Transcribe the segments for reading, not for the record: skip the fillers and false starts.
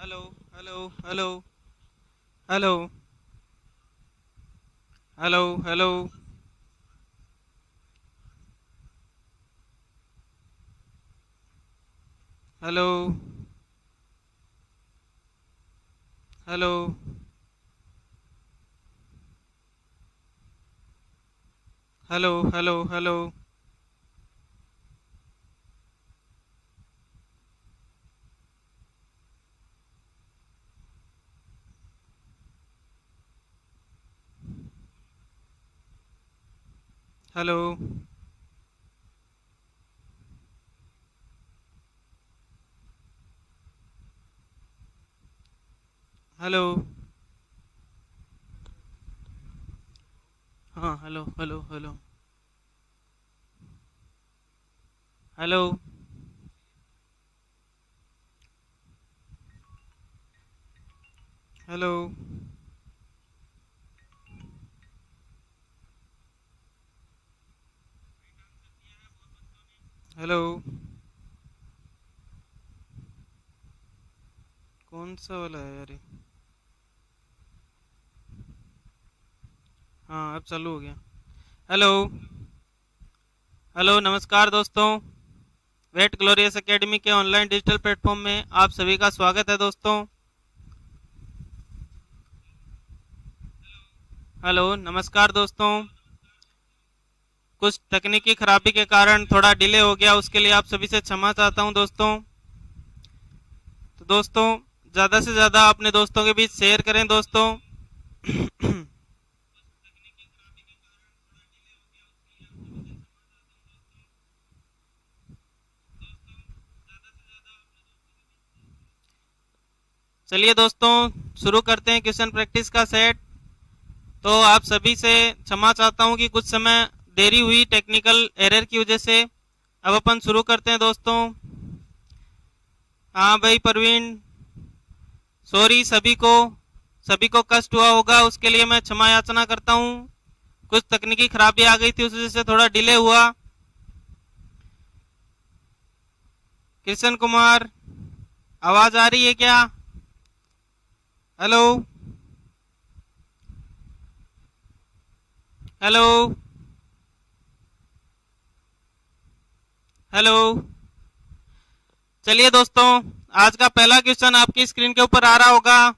Hello hello hello hello hello hello hello hello hello hello hello hello hello. हाँ, hello hello hello hello hello hello. कौन सा वाला है यार ये? हाँ, अब चालू हो गया। हेलो हेलो, नमस्कार दोस्तों। वेट ग्लोरियस एकेडमी के ऑनलाइन डिजिटल प्लेटफॉर्म में आप सभी का स्वागत है दोस्तों। हेलो, नमस्कार दोस्तों। कुछ तकनीकी खराबी के कारण थोड़ा डिले हो गया, उसके लिए आप सभी से क्षमा चाहता हूं दोस्तों। तो दोस्तों, ज़्यादा से ज़्यादा अपने दोस्तों के बीच शेयर करें दोस्तों। चलिए दोस्तों, शुरू करते हैं क्वेश्चन प्रैक्टिस का सेट। तो आप सभी से क्षमा चाहता हूं कि कुछ समय देरी हुई टेक्निकल एरर की वजह से। अब अपन शुरू करते हैं दोस्तों। हाँ भाई प्रवीण, सॉरी सभी को कष्ट हुआ होगा, उसके लिए मैं क्षमा याचना करता हूँ। कुछ तकनीकी खराबी आ गई थी, उस वजह से थोड़ा डिले हुआ। किशन कुमार, आवाज आ रही है क्या? Hello hello hello. चलिए दोस्तों, आज का पहला क्वेश्चन आपकी स्क्रीन के ऊपर आ रहा होगा।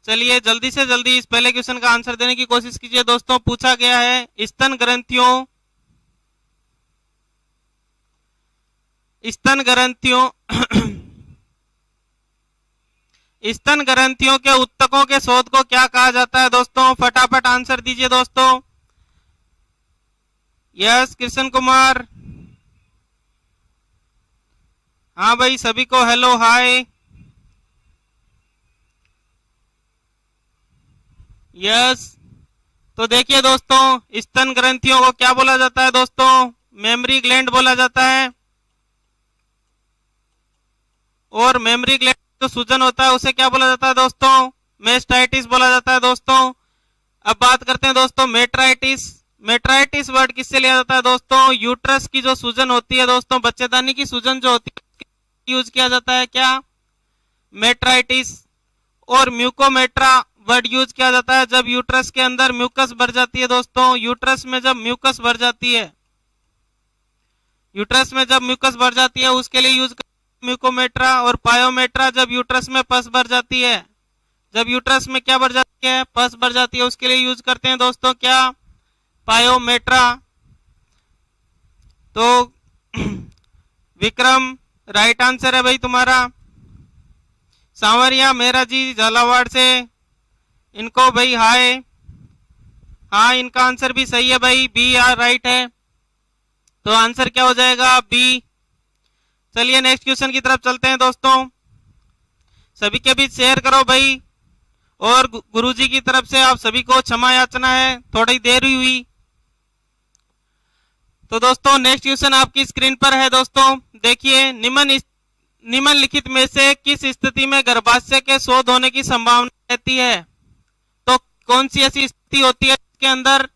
चलिए जल्दी से जल्दी इस पहले क्वेश्चन का आंसर देने की कोशिश कीजिए दोस्तों। पूछा गया है स्तन ग्रंथियों स्तन ग्रंथियों के उत्तकों के शोध को क्या कहा जाता है दोस्तों? फटाफट आंसर दीजिए दोस्तों। यस कृष्ण कुमार। हाँ भाई, सभी को हेलो हाय। यस। तो देखिए दोस्तों, स्तन ग्रंथियों को क्या बोला जाता है दोस्तों? मेमरी ग्लैंड बोला जाता है। और मेमरी ग्लैंड जो सूजन होता है उसे क्या बोला जाता है दोस्तों? मेस्टाइटिस बोला जाता है दोस्तों। अब बात करते हैं दोस्तों मेट्राइटिस। मेट्राइटिस वर्ड किससे लिया जाता है दोस्तों? यूट्रस की जो सूजन होती है दोस्तों, बच्चेदानी की सूजन जो होती है, यूज किया जाता है क्या? मेट्राइटिस। और म्यूकोमेट्रा वर्ड यूज किया जाता है जब यूट्रस के अंदर म्यूकस भर जाती है दोस्तों। यूट्रस में जब म्यूकस भर जाती है, यूट्रस में जब म्यूकस भर जाती है उसके लिए यूज म्यूकोमेट्रा। और पायोमेट्रा जब यूट्रस में पस भर जाती है, जब यूट्रस में क्या भर जाती है? पस भर जाती है, उसके लिए यूज करते हैं दोस्तों क्या? पायोमेट्रा। तो विक्रम, राइट आंसर है भाई तुम्हारा। सांवरिया मेहरा जी झालावाड़ से, इनको भाई हाय। हाँ, इनका आंसर भी सही है भाई, बी आर राइट है। तो आंसर क्या हो जाएगा? बी। चलिए नेक्स्ट क्वेश्चन की तरफ चलते हैं दोस्तों। सभी के बीच शेयर करो भाई। और गुरुजी की तरफ से आप सभी को क्षमा याचना है, थोड़ी देर हुई। तो दोस्तों नेक्स्ट क्वेश्चन आपकी स्क्रीन पर है दोस्तों। देखिए, निम्नलिखित में से किस स्थिति में गर्भाशय के शोध होने की संभावना रहती है? तो कौन सी ऐसी स्थिति होती है जिसके अंदर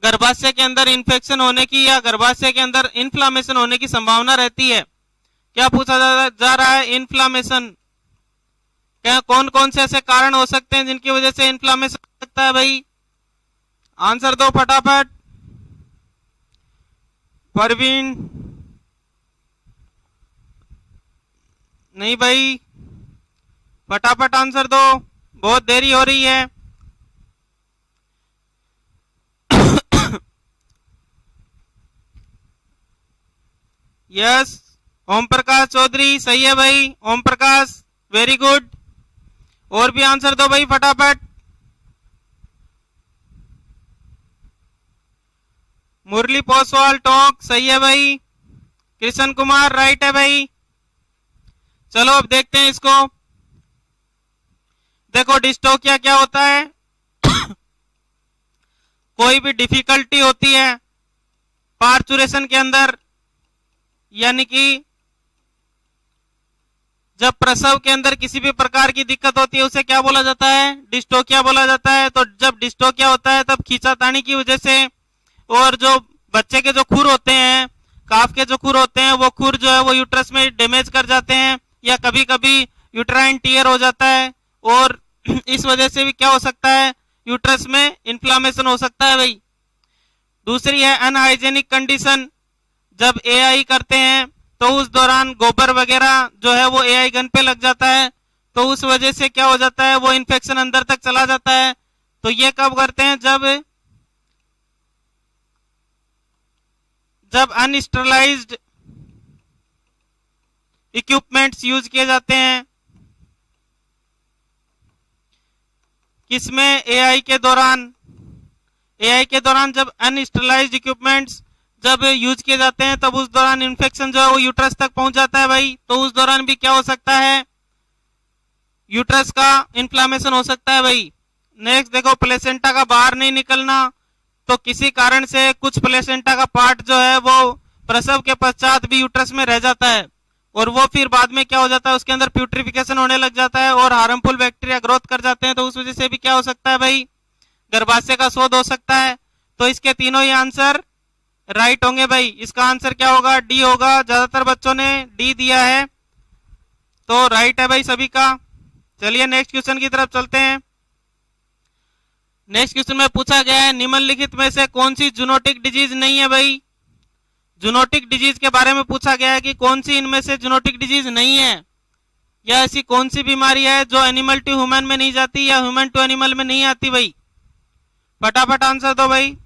गर्भाशय के अंदर इन्फेक्शन होने की या गर्भाशय के अंदर इन्फ्लामेशन होने की संभावना रहती है? क्या पूछा जा रहा है? इन्फ्लामेशन। क्या कौन कौन से ऐसे कारण हो सकते हैं जिनकी वजह से इन्फ्लामेशन हो सकता है भाई? आंसर दो फटाफट। परवीन, नहीं भाई, फटाफट आंसर दो, बहुत देरी हो रही है। यस, ओम प्रकाश चौधरी सही है भाई, ओम प्रकाश वेरी गुड। और भी आंसर दो भाई फटाफट। मुरली पोसवाल टोंक सही है भाई। कृष्ण कुमार राइट है भाई। चलो अब देखते हैं इसको। देखो डिस्टोकिया क्या होता है? कोई भी डिफिकल्टी होती है पार्चुरेशन के अंदर, यानी कि जब प्रसव के अंदर किसी भी प्रकार की दिक्कत होती है उसे क्या बोला जाता है? डिस्टोकिया बोला जाता है। तो जब डिस्टोकिया होता है तब खींचातानी की वजह से और जो बच्चे के जो खुर होते हैं, काफ के जो खुर होते हैं, वो खुर जो है वो यूट्रस में डैमेज कर जाते हैं, या कभी कभी यूट्राइन टीयर हो जाता है, और इस वजह से भी क्या हो सकता है? यूट्रस में इन्फ्लामेशन हो सकता है भाई। दूसरी है अनहाइजेनिक कंडीशन। जब एआई करते हैं तो उस दौरान गोबर वगैरह जो है वो एआई गन पे लग जाता है, तो उस वजह से क्या हो जाता है? वो इन्फेक्शन अंदर तक चला जाता है। तो ये कब करते हैं? जब अनस्टरलाइज्ड इक्विपमेंट्स यूज किए जाते हैं। किसमें? एआई के दौरान। एआई के दौरान जब अनस्टरलाइज्ड इक्विपमेंट्स जब यूज किए जाते हैं तब उस दौरान इन्फेक्शन जो है वो यूट्रस तक पहुंच जाता है भाई। तो उस दौरान भी क्या हो सकता है? यूट्रस का इन्फ्लामेशन हो सकता है भाई। नेक्स्ट देखो, प्लेसेंटा का बाहर नहीं निकलना। तो किसी कारण से कुछ प्लेसेंटा का पार्ट जो है वो प्रसव के पश्चात भी यूट्रस में रह जाता है, और वो फिर बाद में क्या हो जाता है? उसके अंदर प्यूट्रिफिकेशन होने लग जाता है और हार्मफुल बैक्टीरिया ग्रोथ कर जाते हैं। तो उस वजह से भी क्या हो सकता है भाई? गर्भाशय का शोध हो सकता है। तो इसके तीनों ही आंसर राइट होंगे भाई। इसका आंसर क्या होगा? डी होगा। ज्यादातर बच्चों ने डी दिया है, तो राइट है भाई सभी का। चलिए नेक्स्ट क्वेश्चन की तरफ चलते हैं। नेक्स्ट क्वेश्चन में पूछा गया है निम्नलिखित में से कौन सी जूनोटिक डिजीज नहीं है भाई? जूनोटिक डिजीज के बारे में पूछा गया है कि कौन सी इनमें से जूनोटिक डिजीज नहीं है, या ऐसी कौन सी बीमारी है जो एनिमल टू ह्यूमन में नहीं जाती या ह्यूमन टू एनिमल में नहीं आती भाई? फटाफट आंसर दो भाई।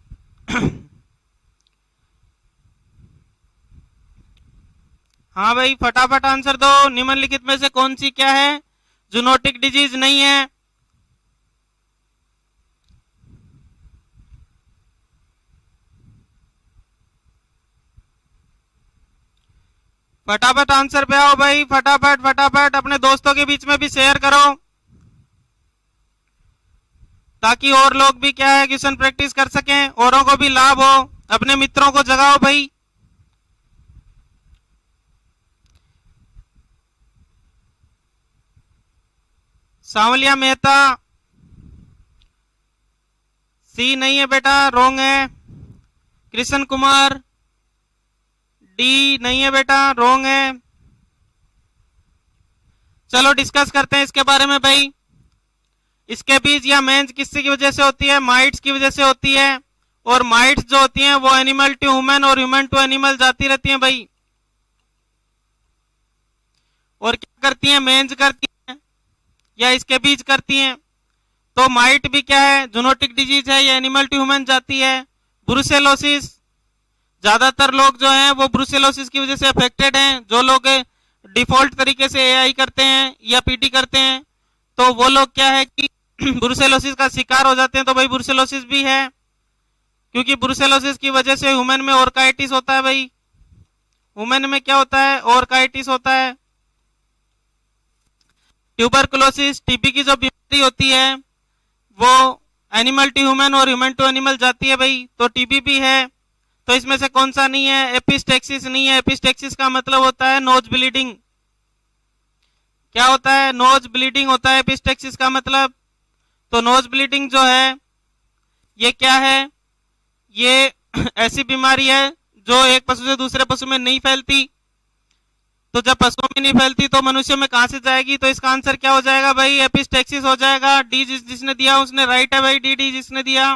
हाँ भाई फटाफट आंसर दो। निम्नलिखित में से कौन सी क्या है जूनोटिक डिजीज नहीं है? फटाफट आंसर पे आओ भाई, फटाफट फटाफट। अपने दोस्तों के बीच में भी शेयर करो ताकि और लोग भी क्या है क्वेश्चन प्रैक्टिस कर सकें, औरों को भी लाभ हो। अपने मित्रों को जगाओ भाई। सांवलिया मेहता सी नहीं है बेटा, रोंग है। कृष्ण कुमार डी नहीं है बेटा, रोंग है। चलो डिस्कस करते हैं इसके बारे में भाई। स्कैबीज या मेंज किसकी की वजह से होती है? माइट्स की वजह से होती है। और माइट्स जो होती हैं वो एनिमल टू ह्यूमन और ह्यूमन टू एनिमल जाती रहती हैं भाई। और क्या करती हैं? मेंज करती हैं या स्कैबीज करती हैं। तो माइट भी क्या है? जूनोटिक डिजीज है, या एनिमल टू ह्यूमन जाती है। ब्रुसेलोसिस, ज्यादातर लोग जो हैं वो ब्रुसेलोसिस की वजह से अफेक्टेड हैं। जो लोग डिफॉल्ट तरीके से एआई करते हैं या पीटी करते हैं तो वो लोग क्या है कि ब्रुसेलोसिस का शिकार हो जाते हैं। तो भाई ब्रुसेलोसिस भी है, क्योंकि ब्रुसेलोसिस की वजह से ह्यूमन में ऑर्काइटिस होता है भाई। ह्यूमन में क्या होता है? ऑर्काइटिस होता है। ट्यूबरकुलोसिस, टीबी की जो बीमारी होती है वो एनिमल टू ह्यूमन और ह्यूमन टू एनिमल जाती है भाई। तो टीबी भी है। तो इसमें से कौन सा नहीं है? एपिस्टेक्सिस नहीं है। एपिस्टेक्सिस का मतलब होता है नोज ब्लीडिंग। क्या होता है? नोज ब्लीडिंग होता है एपिस्टेक्सिस का मतलब। तो नोज ब्लीडिंग जो है ये क्या है? ये ऐसी बीमारी है जो एक पशु से दूसरे पशु में नहीं फैलती। तो जब पशुओं में नहीं फैलती तो मनुष्य में कहां से जाएगी? तो इसका आंसर क्या हो जाएगा भाई? एपिस्टेक्सिस हो जाएगा। डी जिसने दिया उसने राइट है भाई, डी जिसने दिया।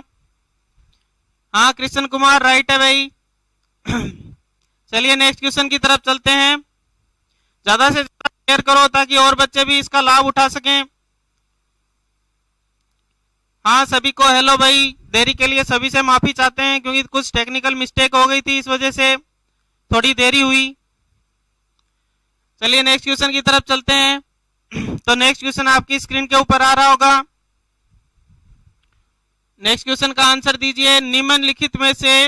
हाँ कृष्ण कुमार राइट है भाई। चलिए नेक्स्ट क्वेश्चन की तरफ चलते हैं। ज्यादा से ज्यादा शेयर करो ताकि और बच्चे भी इसका लाभ उठा सकें। हाँ सभी को हेलो भाई, देरी के लिए सभी से माफी चाहते हैं क्योंकि कुछ टेक्निकल मिस्टेक हो गई थी, इस वजह से थोड़ी देरी हुई। चलिए नेक्स्ट क्वेश्चन की तरफ चलते हैं। तो नेक्स्ट क्वेश्चन आपकी स्क्रीन के ऊपर आ रहा होगा। नेक्स्ट क्वेश्चन का आंसर दीजिए। निम्नलिखित में से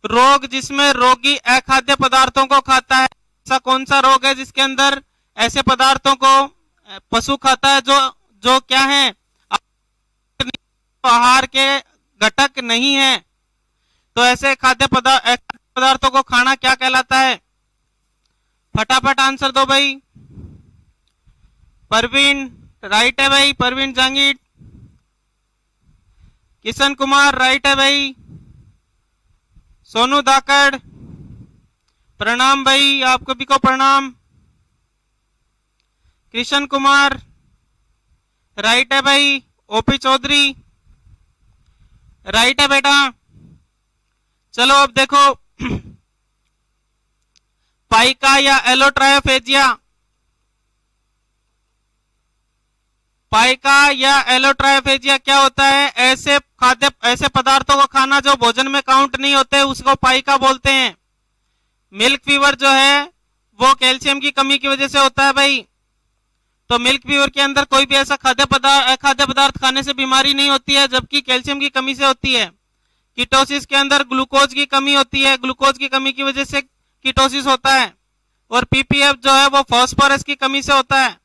रोग जिसमें रोगी अखाद्य पदार्थों को खाता है, ऐसा कौन सा रोग है जिसके अंदर ऐसे पदार्थों को पशु खाता है जो क्या है? आहार के घटक नहीं है। तो ऐसे खाद्य पदार्थों को खाना क्या कहलाता है? फटाफट आंसर दो भाई। परवीन राइट है भाई, परवीन जांगीर। किशन कुमार राइट है भाई। सोनू धाकड़ प्रणाम भाई, आपको भी को प्रणाम। कृष्ण कुमार राइट है भाई। ओपी चौधरी राइट है बेटा। चलो अब देखो, पाइका या एलोट्रायोफेजिया, पाइका या एलोट्रायोफेजिया क्या होता है? ऐसे पदार्थों को खाना जो भोजन में काउंट नहीं होते उसको पाइका बोलते हैं। मिल्क फीवर जो है वो कैल्शियम की कमी की वजह से होता है भाई। तो मिल्क फीवर के अंदर कोई भी ऐसा खाद्य पदार्थ खाने से बीमारी नहीं होती है, जबकि कैल्शियम की कमी से होती है। कीटोसिस के अंदर ग्लूकोज की कमी होती है, ग्लूकोज की कमी की वजह से कीटोसिस होता है। और पीपीएफ जो है वो फास्फोरस की कमी से होता है।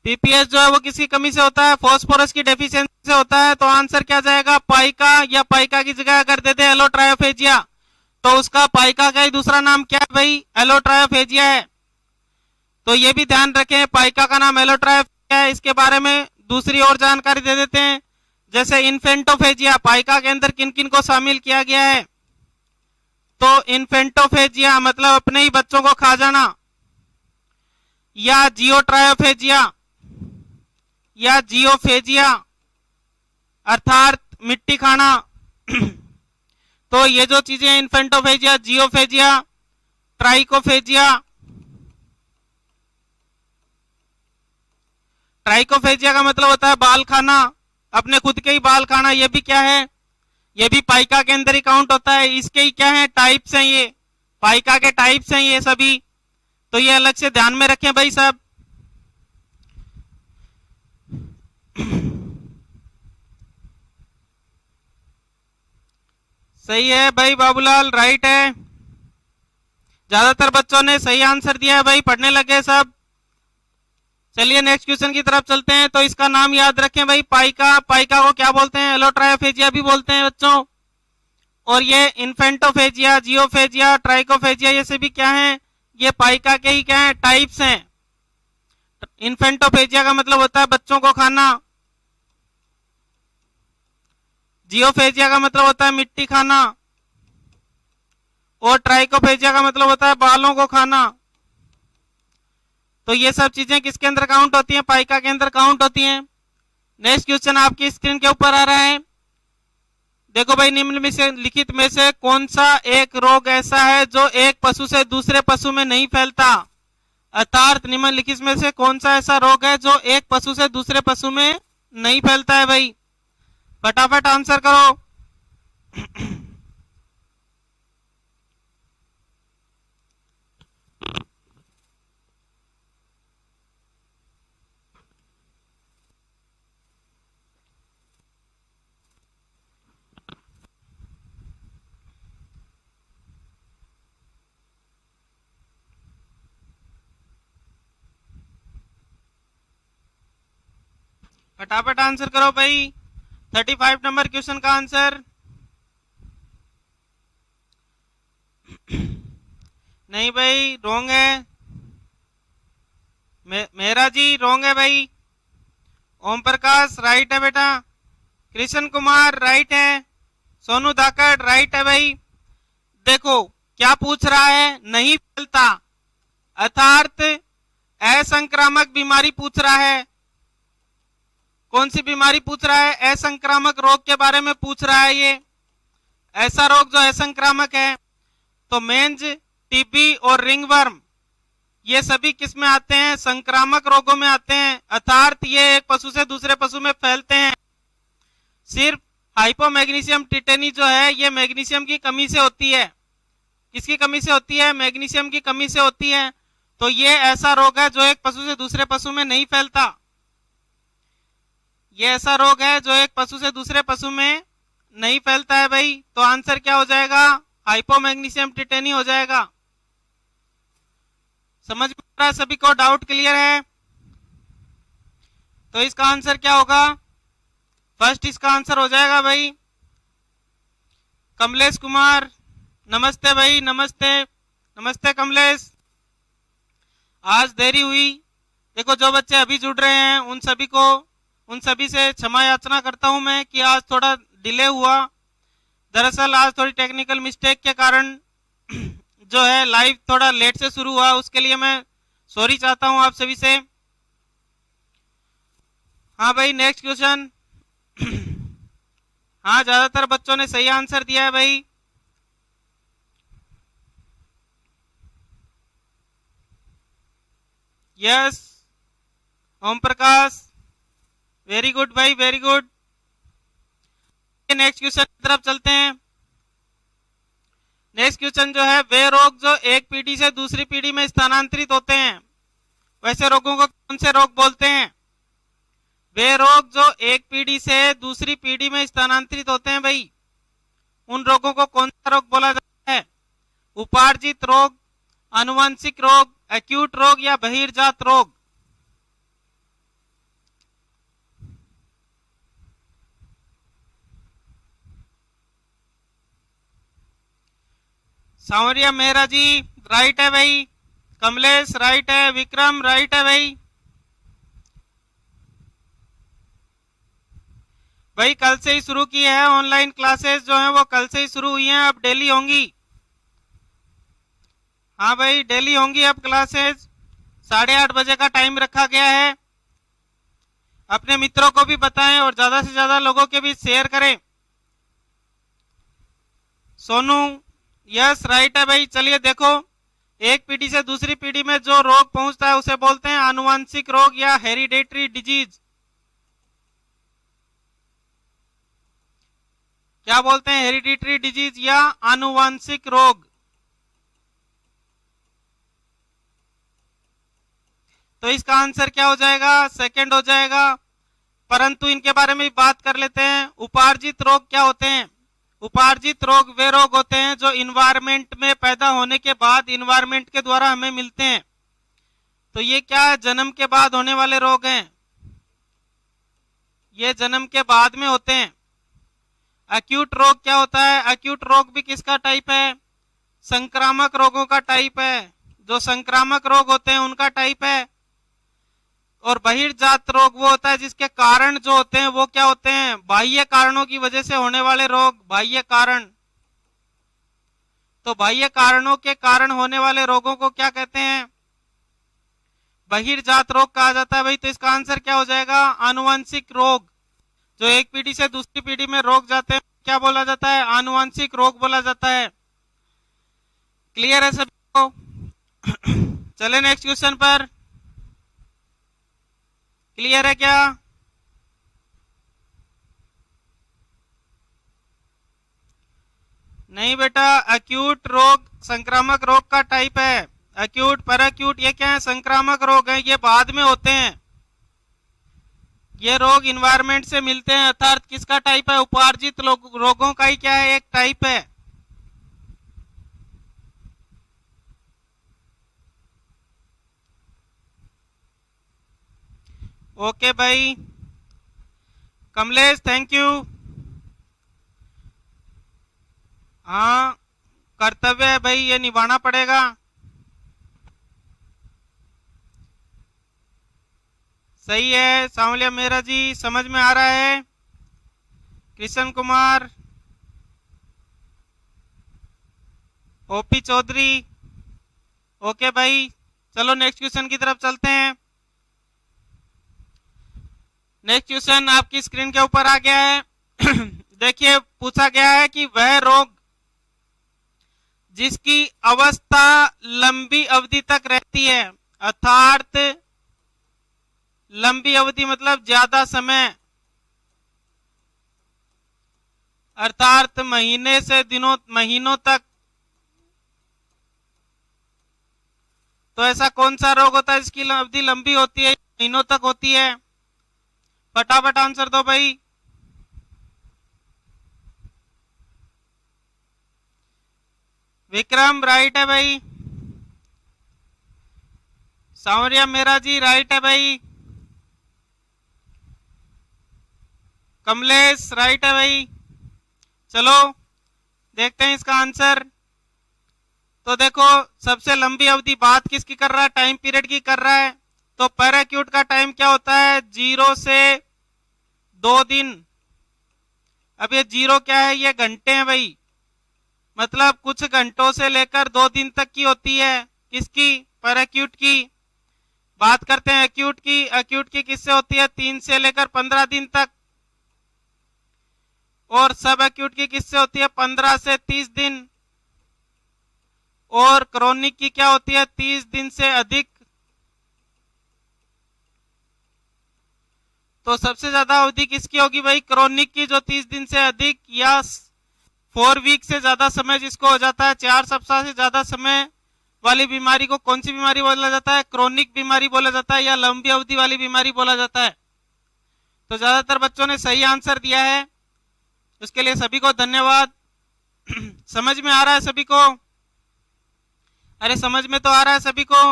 पीपीएस जो है वो किसकी कमी से होता है? फास्फोरस की डेफिशिएंसी से होता है। तो आंसर क्या जाएगा? पाइका, या पाइका की जगह अगर दे दे एलोट्रायोफेजिया तो उसका पाइका का ही दूसरा नाम क्या है भाई? एलोट्रायोफेजिया है। तो ये भी ध्यान रखें, पाइका का नाम एलोट्रायोफेजिया है। इसके बारे में दूसरी और जानकारी दे देते हैं, जैसे इन्फेंटोफेजिया, पाइका के अंदर किन किन को शामिल किया गया है? तो इन्फेंटोफेजिया मतलब अपने ही बच्चों को खा जाना, या जियोट्रायोफेजिया या जियोफेजिया अर्थात मिट्टी खाना। तो ये जो चीजें इन्फेंटोफेजिया, जियोफेजिया, ट्राइकोफेजिया, ट्राइकोफेजिया का मतलब होता है बाल खाना, अपने खुद के ही बाल खाना। ये भी क्या है? ये भी पाइका के अंदर ही काउंट होता है। इसके ही क्या है? टाइप्स हैं, ये पाइका के टाइप्स हैं ये सभी। तो ये अलग से ध्यान में रखें भाई सब। सही है भाई बाबूलाल, राइट है। ज्यादातर बच्चों ने सही आंसर दिया है भाई, पढ़ने लगे सब। चलिए नेक्स्ट क्वेश्चन की तरफ चलते हैं। तो इसका नाम याद रखें भाई, पाइका। पाइका को क्या बोलते हैं? एलोट्रायोफेजिया भी बोलते हैं बच्चों। और ये इन्फेंटोफेजिया, जियोफेजिया, ट्राइकोफेजिया ये सभी क्या है? ये पाइका के ही क्या है? टाइप्स हैं। इन्फेंटोफेजिया का मतलब होता है बच्चों को खाना, जियोफेजिया का मतलब होता है मिट्टी खाना, और ट्राइकोफेजिया का मतलब होता है बालों को खाना। तो ये सब चीजें किसके अंदर काउंट होती हैं? पाइका के अंदर काउंट होती हैं। नेक्स्ट क्वेश्चन आपकी स्क्रीन के ऊपर आ रहा है। देखो भाई, निम्नलिखित में से कौन सा एक रोग ऐसा है जो एक पशु से दूसरे पशु में नहीं फैलता? अर्थात निम्नलिखित में से कौन सा ऐसा रोग है जो एक पशु से दूसरे पशु में नहीं फैलता है भाई? फटाफट आंसर करो। फटाफट आंसर करो भाई। 35 नंबर क्वेश्चन का आंसर। नहीं भाई, रॉन्ग है। मेरा जी रॉन्ग है भाई। ओम प्रकाश राइट है बेटा। कृष्ण कुमार राइट है। सोनू धाकड़ राइट है भाई। देखो क्या पूछ रहा है? नहीं फैलता। अर्थात असंक्रामक बीमारी पूछ रहा है। कौन सी बीमारी पूछ रहा है? असंक्रामक रोग के बारे में पूछ रहा है। ये ऐसा रोग जो असंक्रामक है। तो मेंज, टीबी और रिंगवर्म ये सभी किस में आते हैं? संक्रामक रोगों में आते हैं, अर्थात ये एक पशु से दूसरे पशु में फैलते हैं। सिर्फ हाइपोमैग्नीशियम टिटेनी जो है ये मैग्नीशियम की कमी से होती है। किसकी कमी से होती है? मैग्नीशियम की कमी से होती है। तो ये ऐसा रोग है जो एक पशु से दूसरे पशु में नहीं फैलता। ये ऐसा रोग है जो एक पशु से दूसरे पशु में नहीं फैलता है भाई। तो आंसर क्या हो जाएगा? हाइपोमैग्नीशियम टिटेनी हो जाएगा। समझ में आ रहा है सभी को? डाउट क्लियर है? तो इसका आंसर क्या होगा? फर्स्ट इसका आंसर हो जाएगा भाई कमलेश कुमार। नमस्ते भाई, नमस्ते नमस्ते कमलेश। आज देरी हुई। देखो जो बच्चे अभी जुड़ रहे हैं उन सभी से क्षमा याचना करता हूं मैं कि आज थोड़ा डिले हुआ। दरअसल आज थोड़ी टेक्निकल मिस्टेक के कारण जो है लाइव थोड़ा लेट से शुरू हुआ, उसके लिए मैं सॉरी चाहता हूं आप सभी से। हाँ भाई, नेक्स्ट क्वेश्चन। हाँ, ज्यादातर बच्चों ने सही आंसर दिया है भाई। Yes Om Prakash, very good भाई, वेरी गुड। नेक्स्ट क्वेश्चन की तरफ चलते हैं। नेक्स्ट क्वेश्चन जो है, वे रोग जो एक पीढ़ी से दूसरी पीढ़ी में स्थानांतरित होते हैं, वैसे रोगों को कौन से रोग बोलते हैं? वे रोग जो एक पीढ़ी से दूसरी पीढ़ी में स्थानांतरित होते हैं भाई, उन रोगों को कौन सा रोग बोला जाता है? उपार्जित रोग, आनुवंशिक रोग, एक्यूट रोग या बहिर्जात रोग? सांवरिया मेहरा जी राइट है भाई। कमलेश राइट है। विक्रम राइट है भाई। भाई कल से ही शुरू की है ऑनलाइन क्लासेस जो है वो कल से ही शुरू हुई हैं, अब डेली होंगी। हाँ भाई डेली होंगी अब क्लासेस। 8:30 बजे का टाइम रखा गया है। अपने मित्रों को भी बताएं और ज्यादा से ज्यादा लोगों के बीच शेयर करें। सोनू यस राइट है भाई। चलिए देखो, एक पीढ़ी से दूसरी पीढ़ी में जो रोग पहुंचता है उसे बोलते हैं आनुवंशिक रोग या हेरिडेटरी डिजीज। क्या बोलते हैं? हेरिडेटरी डिजीज या आनुवंशिक रोग। तो इसका आंसर क्या हो जाएगा? सेकंड हो जाएगा। परंतु इनके बारे में बात कर लेते हैं। उपार्जित रोग क्या होते हैं? उपार्जित रोग वे रोग होते हैं जो इन्वायरमेंट में पैदा होने के बाद इन्वायरमेंट के द्वारा हमें मिलते हैं। तो ये क्या है? जन्म के बाद होने वाले रोग हैं। ये जन्म के बाद में होते हैं। एक्यूट रोग क्या होता है? एक्यूट रोग भी किसका टाइप है? संक्रामक रोगों का टाइप है। जो संक्रामक रोग होते हैं उनका टाइप है। और बहिर्जात रोग वो होता है जिसके कारण जो होते हैं वो क्या होते हैं? बाह्य कारणों की वजह से होने वाले रोग, बाह्य कारण। तो बाह्य कारणों के कारण होने वाले रोगों को क्या कहते हैं? बहिर्जात रोग कहा जाता है भाई। तो इसका आंसर क्या हो जाएगा? आनुवंशिक रोग। जो एक पीढ़ी से दूसरी पीढ़ी में रोग जाते हैं क्या बोला जाता है? आनुवंशिक रोग बोला जाता है। क्लियर है सभी को? चले नेक्स्ट क्वेश्चन पर। क्लियर है क्या? नहीं बेटा, एक्यूट रोग संक्रामक रोग का टाइप है। एक्यूट, पैराक्यूट ये क्या है? संक्रामक रोग है। ये बाद में होते हैं। ये रोग इन्वायरमेंट से मिलते हैं, अर्थात किसका टाइप है? उपार्जित रोगों का ही क्या है? एक टाइप है। ओके भाई कमलेश, थैंक यू। हाँ कर्तव्य है भाई, ये निभाना पड़ेगा। सही है सांवलिया मेहरा जी, समझ में आ रहा है। कृष्ण कुमार, ओपी चौधरी, ओके भाई चलो नेक्स्ट क्वेश्चन की तरफ चलते हैं। नेक्स्ट क्वेश्चन आपकी स्क्रीन के ऊपर आ गया है। देखिए पूछा गया है कि वह रोग जिसकी अवस्था लंबी अवधि तक रहती है, अर्थात लंबी अवधि मतलब ज्यादा समय, अर्थात महीने से महीनों तक, तो ऐसा कौन सा रोग होता है जिसकी अवधि लंबी होती है, महीनों तक होती है? फटाफट आंसर दो भाई। विक्रम राइट है भाई। सांवरिया मेरा जी राइट है भाई। कमलेश राइट है भाई। चलो देखते हैं इसका आंसर। तो देखो सबसे लंबी अवधि बात किसकी कर रहा है, टाइम पीरियड की कर रहा है। तो पर एक्यूट का टाइम क्या होता है, 0 से 2 दिन। अब ये 0 क्या है, ये घंटे हैं भाई, मतलब कुछ घंटों से लेकर 2 दिन तक की होती है। किसकी, पर एक्यूट की। बात करते हैं एक्यूट की। एक्यूट की किससे होती है, 3 से लेकर 15 दिन तक। और सब एक्यूट की किससे होती है, 15 से 30 दिन। और क्रोनिक की क्या होती है, 30 दिन से अधिक। तो सबसे ज्यादा अवधि किसकी होगी भाई, क्रोनिक की, जो 30 दिन से अधिक या 4 वीक से ज्यादा समय जिसको हो जाता है, 4 सप्ताह से ज्यादा समय वाली बीमारी को कौन सी बीमारी बोला जाता है, क्रोनिक बीमारी बोला जाता है, या लंबी अवधि वाली बीमारी बोला जाता है। तो ज्यादातर बच्चों ने सही आंसर दिया है, उसके लिए सभी को धन्यवाद। समझ में आ रहा है सभी को? अरे समझ में तो आ रहा है सभी को?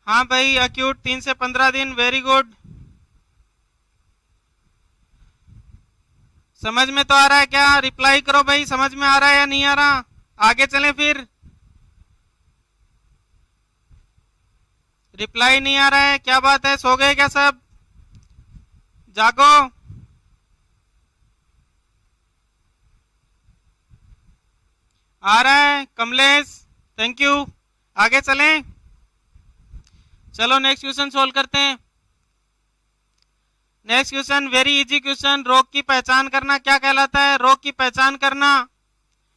हाँ भाई, एक्यूट 3 से 15 दिन, वेरी गुड। समझ में तो आ रहा है क्या? रिप्लाई करो भाई, समझ में आ रहा है या नहीं आ रहा? आगे चलें फिर। रिप्लाई नहीं आ रहा है, क्या बात है, सो गए क्या सब? जागो। आ रहा है कमलेश, थैंक यू। आगे चलें। चलो नेक्स्ट क्वेश्चन सोल्व करते हैं। Next question very easy question. रोग की पहचान करना क्या कहलाता है? रोग की पहचान करना,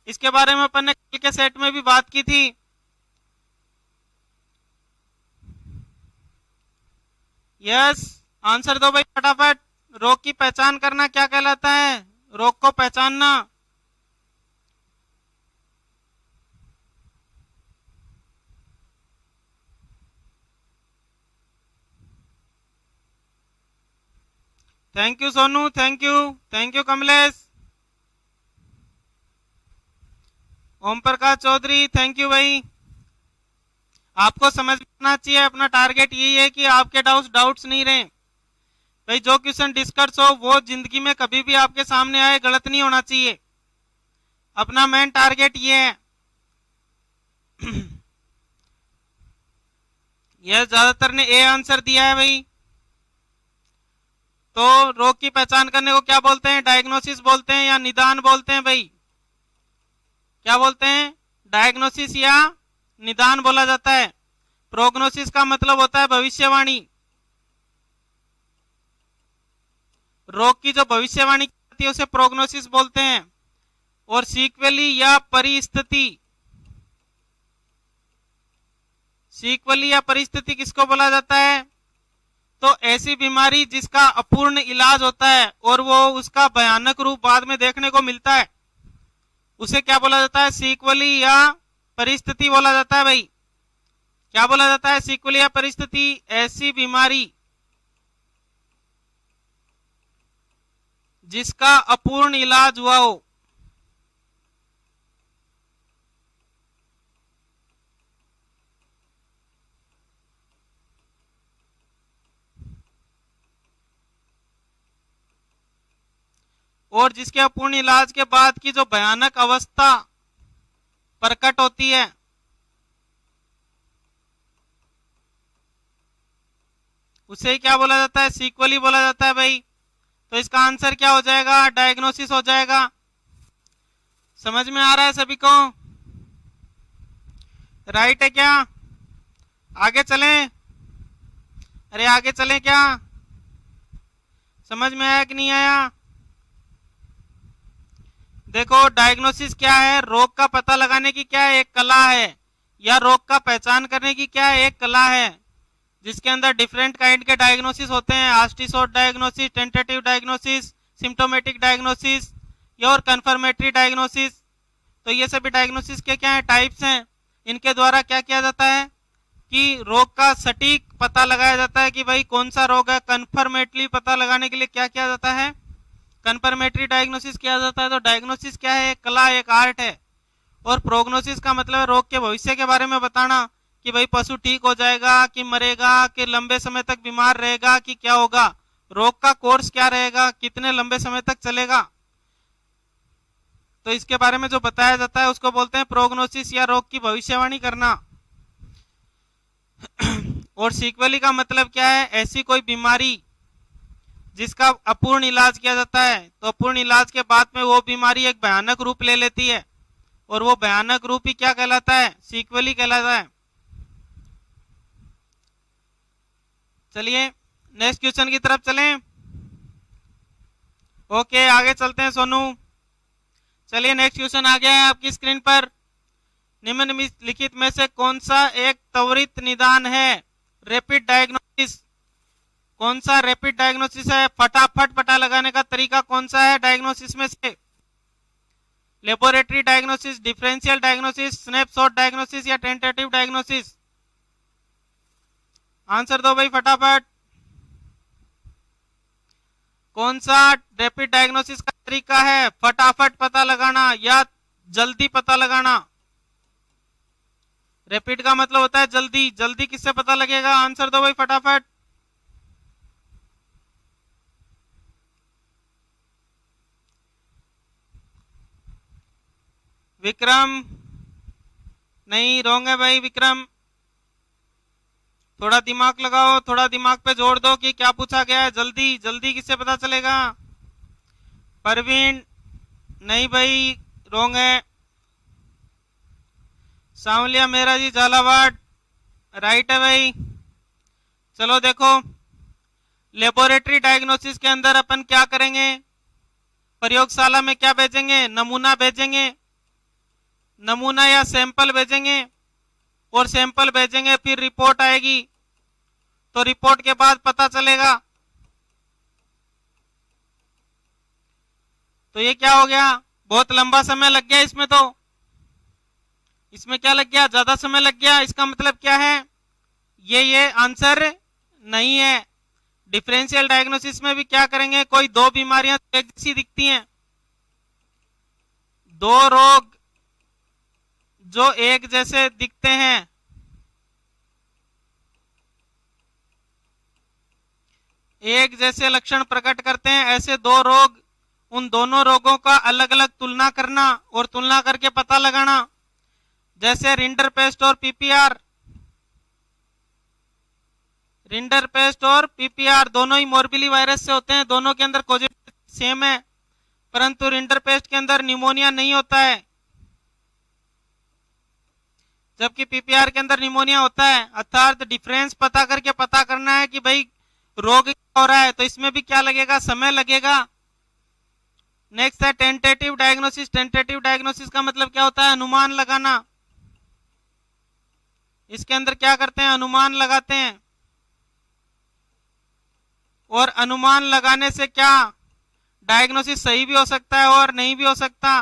इसके बारे में अपन ने कल के सेट में भी बात की थी। यस, आंसर दो भाई फटाफट। रोग की पहचान करना क्या कहलाता है? रोग को पहचानना। Thank you Sonu, thank you, thank you Kamlesh. Om Prakash Chaudhary, thank you भाई। आपको समझ में आना चाहिए, अपना टारगेट यही है कि आपके डाउट्स नहीं रहे भाई। जो क्वेश्चन डिस्कस हो वो जिंदगी में कभी भी आपके सामने आए, गलत नहीं होना चाहिए। अपना मेन टारगेट ये है। यह ज्यादातर ने ए आंसर दिया है भाई। तो रोग की पहचान करने को क्या बोलते हैं? डायग्नोसिस बोलते हैं या निदान बोलते हैं भाई? क्या बोलते हैं? डायग्नोसिस या निदान बोला जाता है। प्रोग्नोसिस का मतलब होता है भविष्यवाणी। रोग की जो भविष्यवाणी करती है उसे प्रोग्नोसिस बोलते हैं। और सीक्वेली या परिस्थिति, सीक्वेली या परिस्थिति किसको बोला जाता है? तो ऐसी बीमारी जिसका अपूर्ण इलाज होता है और वो उसका भयानक रूप बाद में देखने को मिलता है, उसे क्या बोला जाता है? सीक्वेली या परिस्थिति बोला जाता है भाई। क्या बोला जाता है? सीक्वेली या परिस्थिति। ऐसी बीमारी जिसका अपूर्ण इलाज हुआ हो। और जिसके अपूर्ण इलाज के बाद की जो भयानक अवस्था प्रकट होती है, उसे क्या बोला जाता है? सीक्वेली बोला जाता है भाई। तो इसका आंसर क्या हो जाएगा? डायग्नोसिस हो जाएगा। समझ में आ रहा है सभी को? राइट है क्या? आगे चलें? अरे आगे चलें क्या? समझ में आया कि नहीं आया? देखो डायग्नोसिस क्या है, रोग का पता लगाने की क्या है, एक कला है, या रोग का पहचान करने की क्या है, एक कला है, जिसके अंदर डिफरेंट काइंड के डायग्नोसिस होते हैं। आस्टीसोट diagnosis, tentative diagnosis, symptomatic diagnosis और कंफर्मेटरी डायग्नोसिस। तो ये सभी डायग्नोसिस के क्या है, टाइप्स हैं। इनके द्वारा क्या किया जाता है कि रोग का सटीक पता लगाया जाता है कि भाई कौन सा रोग है। कंफर्मेटरी पता लगाने के लिए क्या किया जाता है, कंफर्मेटरी डायग्नोसिस किया जाता है। तो डायग्नोसिस क्या है, एक कला, एक आर्ट है। और प्रोग्नोसिस का मतलब है रोग के भविष्य के बारे में बताना कि भाई पशु ठीक हो जाएगा कि मरेगा, कि लंबे समय तक बीमार रहेगा, कि क्या होगा, रोग का कोर्स क्या रहेगा, कितने लंबे समय तक चलेगा। तो इसके बारे में जो बताया जाता है उसको बोलते हैं प्रोग्नोसिस, या रोग की भविष्यवाणी करना। और सीक्वेली का मतलब क्या है, ऐसी कोई बीमारी जिसका अपूर्ण इलाज किया जाता है, तो अपूर्ण इलाज के बाद में वो बीमारी एक भयानक रूप ले लेती है, और वो भयानक रूप ही क्या कहलाता है, सीक्वेली कहलाता है। चलिए नेक्स्ट क्वेश्चन की तरफ चलें। ओके आगे चलते हैं सोनू। चलिए नेक्स्ट क्वेश्चन आ गया है आपकी स्क्रीन पर। निम्नलिखित में से कौन सा एक त्वरित निदान है, रैपिड डायग्नोसिस? कौन सा रैपिड डायग्नोसिस है, फटाफट पता लगाने का तरीका कौन सा है डायग्नोसिस में से? Laboratory diagnosis, differential diagnosis, snapshot diagnosis या टेंटेटिव डायग्नोसिस? आंसर दो भाई फटाफट। कौन सा रैपिड डायग्नोसिस का तरीका है, फटाफट पता लगाना या जल्दी पता लगाना? रैपिड का मतलब होता है जल्दी, जल्दी किससे पता लगेगा? आंसर दो भाई फटाफट। विक्रम नहीं, रॉन्ग है भाई विक्रम। थोड़ा दिमाग लगाओ, थोड़ा दिमाग पे जोड़ दो कि क्या पूछा गया है। जल्दी जल्दी किससे पता चलेगा? परवीन नहीं भाई, रॉन्ग है। सांवलिया मेरा जी झालावाड़ राइट है भाई। चलो देखो, लेबोरेटरी डायग्नोसिस के अंदर अपन क्या करेंगे, प्रयोगशाला में क्या भेजेंगे, नमूना भेजेंगे, नमूना या सैंपल भेजेंगे, और सैंपल भेजेंगे, फिर रिपोर्ट आएगी, तो रिपोर्ट के बाद पता चलेगा। तो ये क्या हो गया, बहुत लंबा समय लग गया इसमें। तो इसमें क्या लग गया, ज्यादा समय लग गया। इसका मतलब क्या है, ये आंसर नहीं है। डिफरेंशियल डायग्नोसिस में भी क्या करेंगे, कोई दो बीमारियां एक जैसी दिखती हैं, दो रोग जो एक जैसे दिखते हैं, एक जैसे लक्षण प्रकट करते हैं, ऐसे दो रोग, उन दोनों रोगों का अलग अलग तुलना करना और तुलना करके पता लगाना। जैसे रिंडरपेस्ट और पीपीआर, रिंडरपेस्ट और पीपीआर दोनों ही मोरबिली वायरस से होते हैं, दोनों के अंदर कोजेटिव सेम है, परंतु रिंडरपेस्ट के अंदर निमोनिया नहीं होता है, जबकि पीपीआर के अंदर निमोनिया होता है। अर्थात डिफरेंस पता करके पता करना है कि भाई रोग क्या हो रहा है, तो इसमें भी क्या लगेगा, समय लगेगा। नेक्स्ट है टेंटेटिव डायग्नोसिस। टेंटेटिव डायग्नोसिस का मतलब क्या होता है, अनुमान लगाना। इसके अंदर क्या करते हैं, अनुमान लगाते हैं, और अनुमान लगाने से क्या डायग्नोसिस सही भी हो सकता है और नहीं भी हो सकता।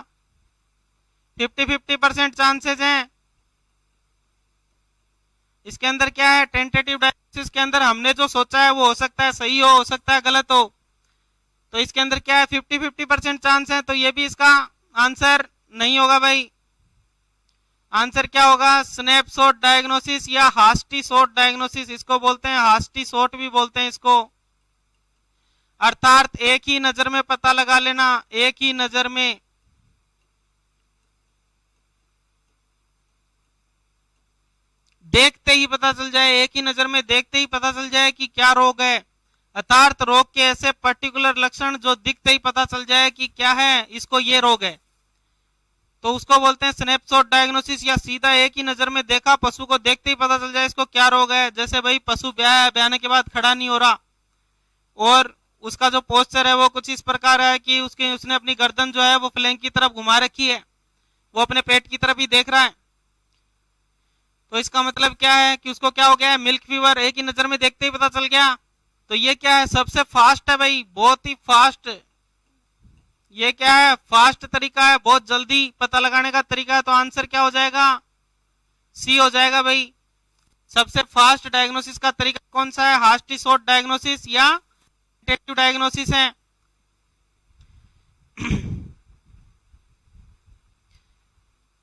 50-50% चांसेस हैं। इसके अंदर क्या है, टेंटेटिव डायग्नोसिस के अंदर हमने जो सोचा है वो हो सकता है सही हो सकता है गलत हो। तो इसके अंदर क्या है, 50-50% चांस है, तो ये भी इसका आंसर नहीं होगा भाई। आंसर क्या होगा, स्नैपशॉट डायग्नोसिस या हास्टीशॉट डायग्नोसिस, इसको बोलते हैं, हास्टीशॉट भी बोलते हैं इसको। अर्थात एक ही नजर में पता लगा लेना, एक ही नजर में। देखते ही पता चल जाए, एक ही नजर में देखते ही पता चल जाए कि क्या रोग है। अर्थात रोग के ऐसे पर्टिकुलर लक्षण जो दिखते ही पता चल जाए कि क्या है, इसको ये रोग है। तो उसको बोलते हैं स्नैपशॉट डायग्नोसिस, या सीधा एक ही नजर में देखा, पशु को देखते ही पता चल जाए इसको क्या रोग है। जैसे भाई पशु ब्याह है, ब्याहने के बाद खड़ा नहीं हो रहा और उसका जो पोस्चर है वो कुछ इस प्रकार है कि उसने अपनी गर्दन जो है वो फ्लैंक की तरफ घुमा रखी है, वो अपने पेट की तरफ ही देख रहा है। तो इसका मतलब क्या है कि उसको क्या हो गया है, मिल्क फीवर, एक ही नजर में देखते ही पता चल गया। तो ये क्या है, सबसे फास्ट है भाई, बहुत ही फास्ट। ये क्या है, फास्ट तरीका है, बहुत जल्दी पता लगाने का तरीका है। तो आंसर क्या हो जाएगा, सी हो जाएगा भाई। सबसे फास्ट डायग्नोसिस का तरीका कौन सा है, हार्टी-शॉर्ट डायग्नोसिस या टेंटेटिव डायग्नोसिस है।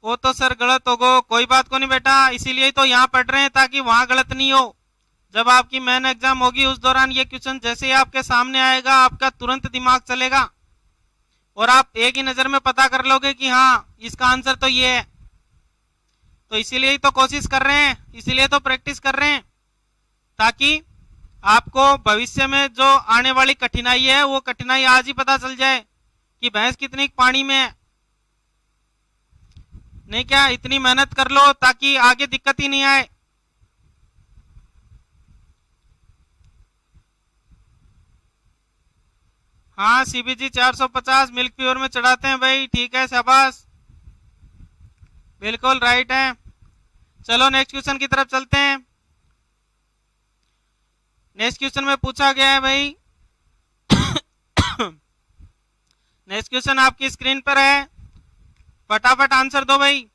वो तो सर गलत होगा, कोई बात को नहीं बेटा, इसीलिए तो यहाँ पढ़ रहे हैं ताकि वहां गलत नहीं हो। जब आपकी मेन एग्जाम होगी उस दौरान ये क्वेश्चन जैसे ही आपके सामने आएगा आपका तुरंत दिमाग चलेगा और आप एक ही नजर में पता कर लोगे कि हाँ इसका आंसर तो ये है। तो इसीलिए ही तो कोशिश कर रहे हैं, इसीलिए तो प्रैक्टिस कर रहे हैं, ताकि आपको भविष्य में जो आने वाली कठिनाई है वो कठिनाई आज ही पता चल जाए कि भैंस कितनी पानी में है। नहीं क्या, इतनी मेहनत कर लो ताकि आगे दिक्कत ही नहीं आए। हाँ सीबीजी 450 मिल्क प्योर में चढ़ाते हैं भाई, ठीक है, शाबाश, बिल्कुल राइट है। चलो नेक्स्ट क्वेश्चन की तरफ चलते हैं। नेक्स्ट क्वेश्चन में पूछा गया है भाई नेक्स्ट क्वेश्चन आपकी स्क्रीन पर है, फटाफट आंसर दो भाई।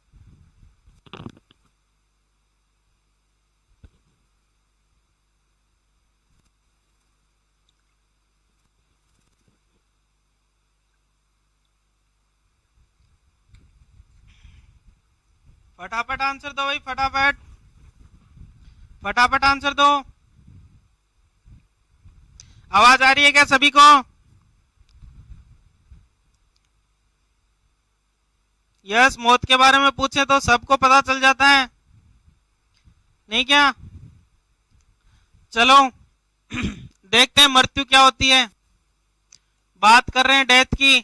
फटाफट आंसर दो भाई, फटाफट फटाफट आंसर दो। आवाज आ रही है क्या सभी को? यस, मौत के बारे में पूछे तो सबको पता चल जाता है, नहीं क्या? चलो देखते हैं मृत्यु क्या होती है। बात कर रहे हैं डेथ की।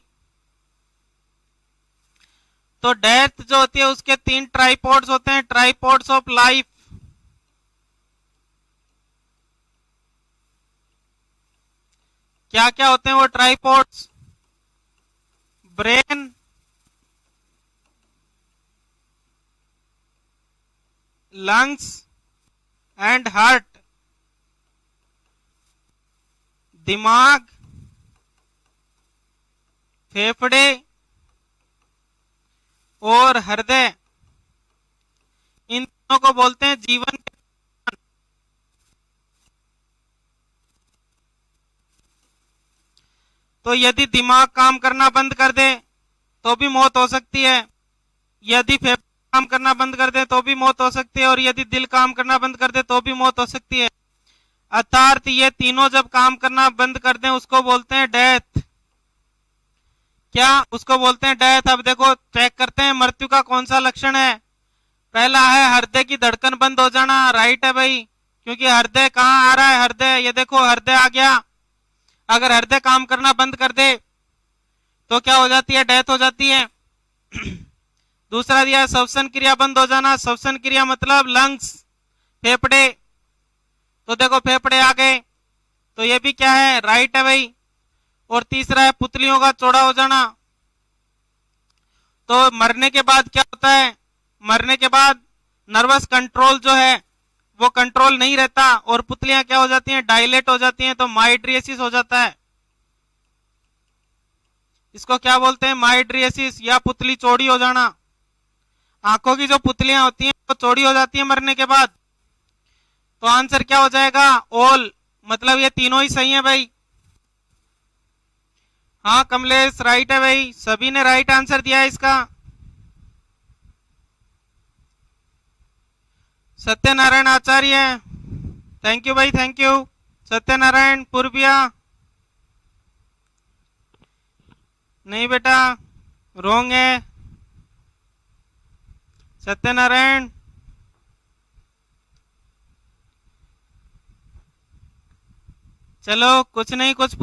तो डेथ जो होती है उसके 3 ट्राइपॉड्स होते हैं, ट्राइपॉड्स ऑफ लाइफ। क्या क्या होते हैं वो tripods? Brain, lungs and heart. दिमाग, फेफड़े और हृदय, इन तीनों को बोलते हैं जीवन। तो यदि दिमाग काम करना बंद कर दे तो भी मौत हो सकती है, यदि फेफड़े काम करना बंद कर दे तो भी मौत हो सकती है, और यदि दिल काम करना बंद कर दे तो भी मौत हो सकती है। अर्थात ये तीनों जब काम करना बंद कर दें उसको बोलते हैं डेथ। क्या उसको बोलते हैं डेथ? अब देखो चेक करते हैं मृत्यु का कौन सा लक्षण है। पहला है हृदय की धड़कन बंद हो जाना, राइट है भाई, क्योंकि हृदय कहाँ आ रहा है, हृदय, ये देखो हृदय आ गया। अगर हृदय काम करना बंद कर दे तो क्या हो जाती है, डेथ हो जाती है। दूसरा दिया है श्वसन क्रिया बंद हो जाना, श्वसन क्रिया मतलब लंग्स, फेफड़े, तो देखो फेफड़े आ गए, तो ये भी क्या है, राइट है भाई। और तीसरा है पुतलियों का चौड़ा हो जाना। तो मरने के बाद क्या होता है, मरने के बाद नर्वस कंट्रोल जो है वो कंट्रोल नहीं रहता और पुतलियां क्या हो जाती हैं, डायलेट हो जाती हैं, तो माइड्रियसिस हो जाता है। इसको क्या बोलते हैं, माइड्रियसिस या पुतली चौड़ी हो जाना। आंखों की जो पुतलियां होती हैं वो चौड़ी हो जाती है मरने के बाद। तो आंसर क्या हो जाएगा, ऑल, मतलब ये तीनों ही सही है भाई। हाँ कमलेश राइट है भाई, सभी ने राइट आंसर दिया है इसका। सत्यनारायण आचार्य, थैंक यू भाई, थैंक यू। सत्यनारायण पूर्विया, नहीं बेटा रोंग है। सत्यनारायण, चलो कुछ नहीं, कुछ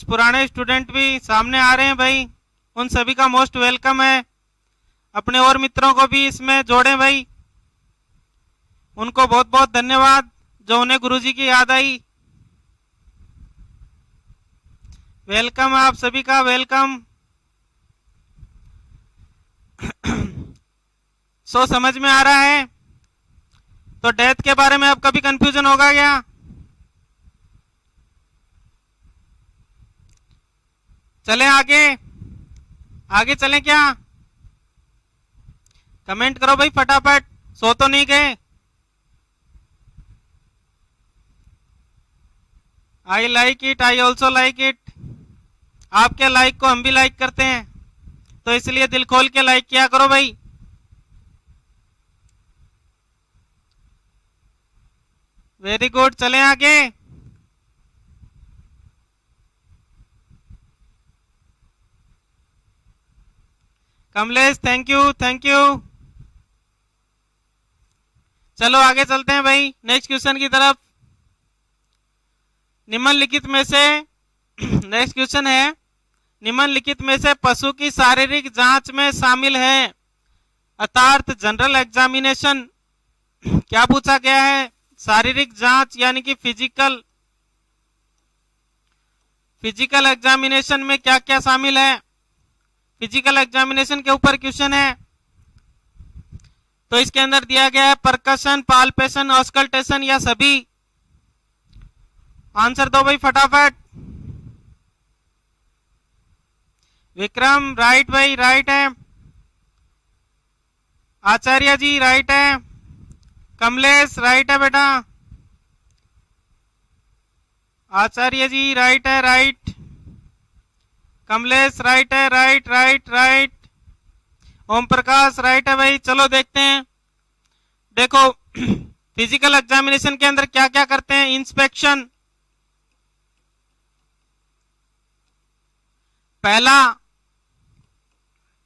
पुराने स्टूडेंट भी सामने आ रहे हैं भाई, उन सभी का मोस्ट वेलकम है। अपने और मित्रों को भी इसमें जोड़ें भाई। उनको बहुत बहुत धन्यवाद जो उन्हें गुरुजी की याद आई। वेलकम आप सभी का, वेलकम। सो समझ में आ रहा है? तो डेथ के बारे में अब कभी कंफ्यूजन होगा क्या? चलें आगे, आगे चलें क्या? कमेंट करो भाई फटाफट, सो तो नहीं गए? I like it, I also like it. आपके लाइक को हम भी लाइक करते हैं, तो इसलिए दिल खोल के लाइक किया करो भाई। वेरी गुड, चलें आगे। Kamlesh thank you, thank you. चलो आगे चलते हैं भाई नेक्स्ट क्वेश्चन की तरफ। निम्नलिखित में से नेक्स्ट क्वेश्चन है, निम्नलिखित में से पशु की शारीरिक जांच में शामिल है अर्थात जनरल एग्जामिनेशन। क्या पूछा गया है? शारीरिक जांच यानी कि फिजिकल एग्जामिनेशन में क्या क्या शामिल है? फिजिकल एग्जामिनेशन के ऊपर क्वेश्चन है। तो इसके अंदर दिया गया है परकशन, पाल्पेशन, ऑस्कल्टेशन या सभी। आंसर दो भाई फटाफट। विक्रम राइट भाई, राइट है। आचार्य जी राइट है। कमलेश राइट है बेटा। आचार्य जी राइट है, राइट। कमलेश राइट है, right right right. Om Prakash right है भाई। चलो देखते हैं। देखो फिजिकल एग्जामिनेशन के अंदर क्या क्या करते हैं? इंस्पेक्शन, पहला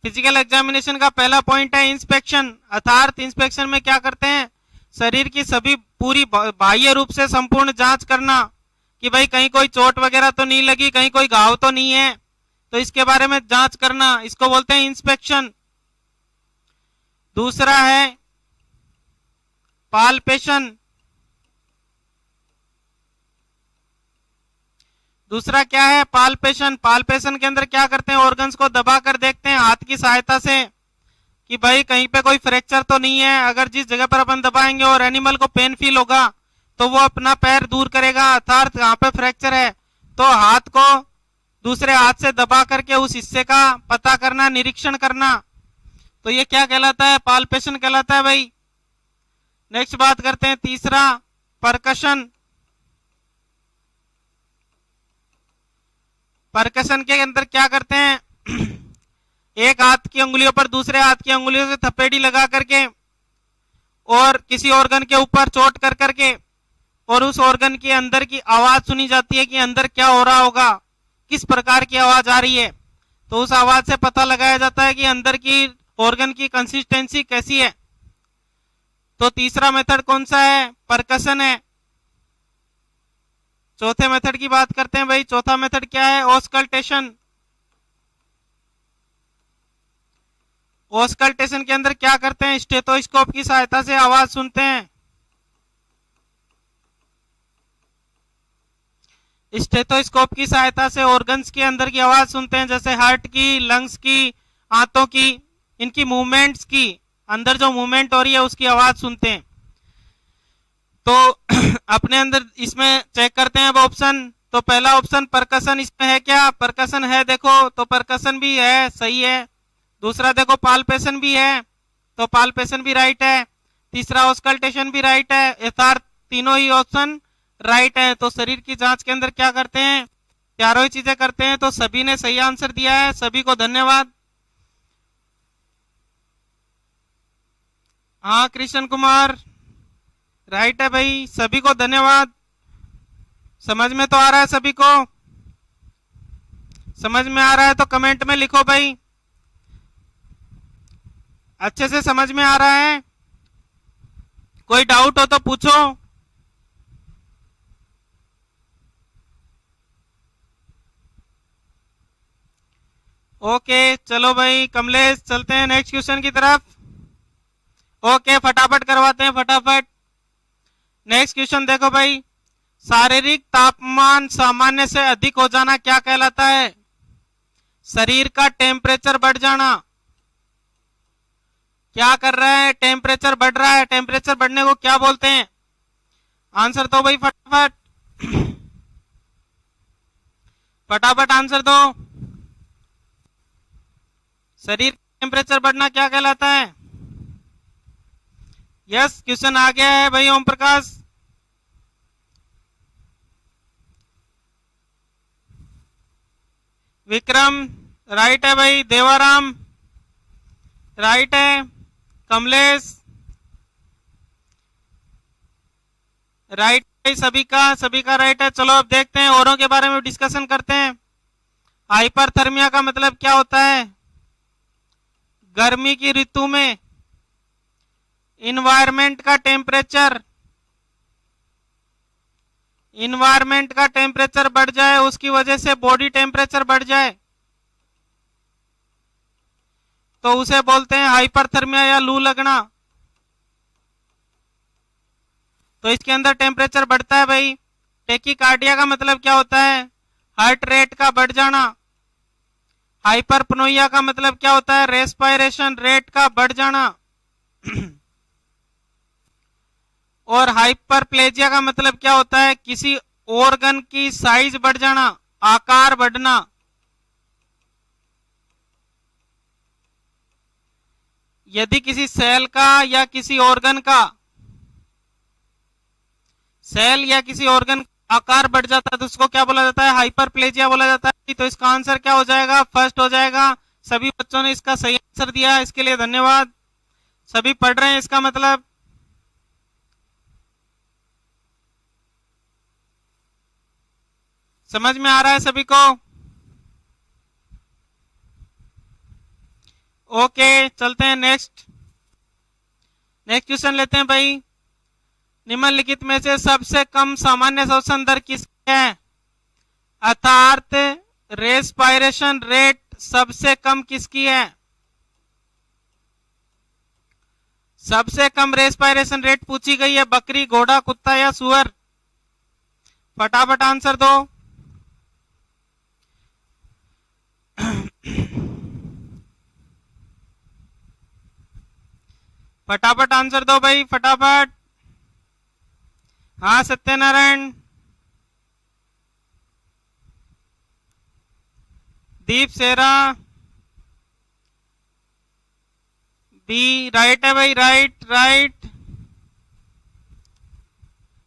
फिजिकल एग्जामिनेशन का पहला पॉइंट है इंस्पेक्शन। अर्थात इंस्पेक्शन में क्या करते हैं? शरीर की सभी पूरी बाह्य रूप से संपूर्ण जांच करना कि भाई कहीं कोई चोट वगैरह तो नहीं लगी, कहीं कोई घाव तो नहीं है, तो इसके बारे में जांच करना, इसको बोलते हैं इंस्पेक्शन। दूसरा है पाल्पेशन। दूसरा क्या है? पाल्पेशन। पाल्पेशन के अंदर क्या करते हैं? ऑर्गन्स को दबा कर देखते हैं हाथ की सहायता से कि भाई कहीं पे कोई फ्रैक्चर तो नहीं है। अगर जिस जगह पर अपन दबाएंगे और एनिमल को पेन फील होगा तो वो अपना पैर दूर करेगा, अर्थात यहाँ पे फ्रैक्चर है, तो हाथ को दूसरे हाथ से दबा करके उस हिस्से का पता करना, निरीक्षण करना, तो ये क्या कहलाता है? पाल्पेशन कहलाता है भाई। नेक्स्ट बात करते हैं तीसरा, परकशन। परकशन के अंदर क्या करते हैं? एक हाथ की उंगलियों पर दूसरे हाथ की उंगलियों से थपेड़ी लगा करके और किसी ऑर्गन के ऊपर चोट कर करके और उस ऑर्गन के अंदर की आवाज सुनी जाती है कि अंदर क्या हो रहा होगा, किस प्रकार की आवाज आ रही है, तो उस आवाज से पता लगाया जाता है कि अंदर की ऑर्गन की कंसिस्टेंसी कैसी है। तो तीसरा मेथड कौन सा है? परकशन है। चौथे मेथड की बात करते हैं भाई। चौथा मेथड क्या है? ऑस्कल्टेशन। ऑस्कल्टेशन के अंदर क्या करते हैं? स्टेथोस्कोप की सहायता से आवाज सुनते हैं। स्टेथोस्कोप की सहायता से ऑर्गन्स के अंदर की आवाज सुनते हैं, जैसे हार्ट की, लंग्स की, आंतों की, इनकी मूवमेंट्स की, अंदर जो मूवमेंट हो रही है उसकी आवाज सुनते हैं। तो अपने अंदर इसमें चेक करते हैं अब ऑप्शन। तो पहला ऑप्शन परकशन, इसमें है क्या? परकशन है, देखो तो परकशन भी है, सही है। दूसरा देखो पाल्पेशन भी है, तो पाल्पेशन भी राइट है। तीसरा ऑस्कल्टेशन भी राइट है। यथार्थ तीनों ही ऑप्शन राइट है। तो शरीर की जांच के अंदर क्या करते हैं? चारों ही चीजें करते हैं। तो सभी ने सही आंसर दिया है, सभी को धन्यवाद। हाँ कृष्ण कुमार राइट है भाई, सभी को धन्यवाद। समझ में तो आ रहा है सभी को? समझ में आ रहा है तो कमेंट में लिखो भाई। अच्छे से समझ में आ रहा है? कोई डाउट हो तो पूछो। ओके चलो भाई कमलेश, चलते हैं नेक्स्ट क्वेश्चन की तरफ। ओके फटाफट करवाते हैं फटाफट। नेक्स्ट क्वेश्चन देखो भाई, शारीरिक तापमान सामान्य से अधिक हो जाना क्या कहलाता है? शरीर का टेम्परेचर बढ़ जाना। क्या कर रहा है? टेम्परेचर बढ़ रहा है। टेम्परेचर बढ़ने को क्या बोलते हैं? आंसर दो भाई फटाफट, फटाफट आंसर दो। शरीर का टेम्परेचर बढ़ना क्या कहलाता है? यस, क्वेश्चन आ गया है भाई ओम प्रकाश। विक्रम राइट है भाई, देवाराम राइट है, कमलेश राइट है, सभी का राइट है। चलो अब देखते हैं औरों के बारे में डिस्कशन करते हैं। हाइपरथर्मिया का मतलब क्या होता है? गर्मी की ऋतु में इन्वायरमेंट का टेम्परेचर बढ़ जाए, उसकी वजह से बॉडी टेम्परेचर बढ़ जाए तो उसे बोलते हैं हाइपरथर्मिया या लू लगना। तो इसके अंदर टेम्परेचर बढ़ता है भाई। टेकीकार्डिया का मतलब क्या होता है? हार्ट रेट का बढ़ जाना। हाइपरपनोइया का मतलब क्या होता है? रेस्पिरेशन रेट का बढ़ जाना। और हाइपरप्लेजिया का मतलब क्या होता है? किसी ऑर्गन की साइज बढ़ जाना, आकार बढ़ना। यदि किसी सेल का या किसी ऑर्गन का आकार बढ़ जाता है तो उसको क्या बोला जाता है? हाइपरप्लेजिया बोला जाता है। तो इसका आंसर क्या हो जाएगा? फर्स्ट हो जाएगा। सभी बच्चों ने इसका सही आंसर दिया, इसके लिए धन्यवाद। सभी पढ़ रहे हैं इसका मतलब। समझ में आ रहा है सभी को? ओके चलते हैं नेक्स्ट क्वेश्चन लेते हैं भाई। निम्नलिखित में से सबसे कम सामान्य श्वसन दर किसकी है? अर्थात रेस्पिरेशन रेट सबसे कम किसकी है? सबसे कम रेस्पिरेशन रेट पूछी गई है। बकरी, घोड़ा, कुत्ता या सुअर? फटाफट आंसर दो। फटाफट आंसर दो भाई फटाफट। हाँ सत्यनारायण, दीप सेरा, बी राइट है भाई, राइट।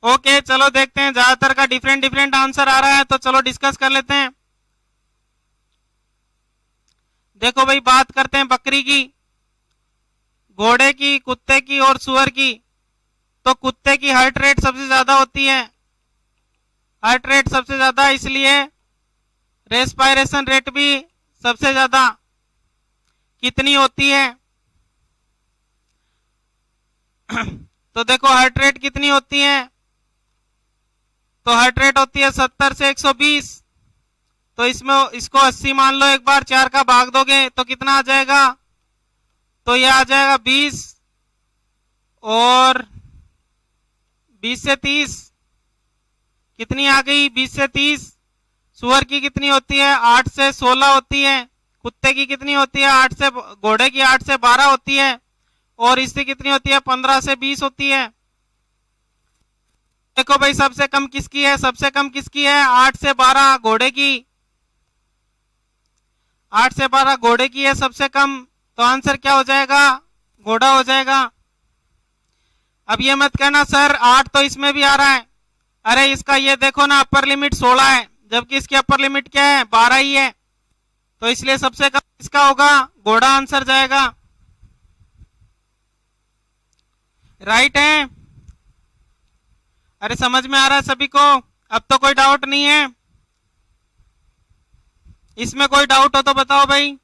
ओके चलो देखते हैं, ज्यादातर का डिफरेंट आंसर आ रहा है तो चलो डिस्कस कर लेते हैं। देखो भाई बात करते हैं बकरी की, घोड़े की, कुत्ते की और सुअर की। तो कुत्ते की हार्ट रेट सबसे ज्यादा होती है, हार्ट रेट सबसे ज्यादा, इसलिए रेस्पिरेशन रेट भी सबसे ज्यादा। कितनी होती है? तो देखो हार्ट रेट कितनी होती है, तो हार्ट रेट होती है 70 से 120। तो इसमें इसको 80 मान लो, एक बार 4 का भाग दोगे तो कितना आ जाएगा? तो यह आ जाएगा 20 और 20 से 30। कितनी आ गई? 20 से 30। सुअर की कितनी होती है? 8 से 16 होती है। कुत्ते की कितनी होती है? 8 से, घोड़े की 8 से 12 होती है। और इससे कितनी होती है? 15 से 20 होती है। देखो भाई सबसे कम किसकी है? सबसे कम किसकी है? 8 से 12 घोड़े की, 8 से 12 घोड़े की है सबसे कम। तो आंसर क्या हो जाएगा? घोड़ा हो जाएगा। अब ये मत कहना सर 8 तो इसमें भी आ रहा है। अरे इसका ये देखो ना, अपर लिमिट 16 है जबकि इसकी अपर लिमिट क्या है? 12 ही है। तो इसलिए सबसे कम किसका होगा? घोड़ा आंसर जाएगा। राइट है? अरे समझ में आ रहा है सभी को? अब तो कोई डाउट नहीं है? इसमें कोई डाउट हो तो बताओ भाई।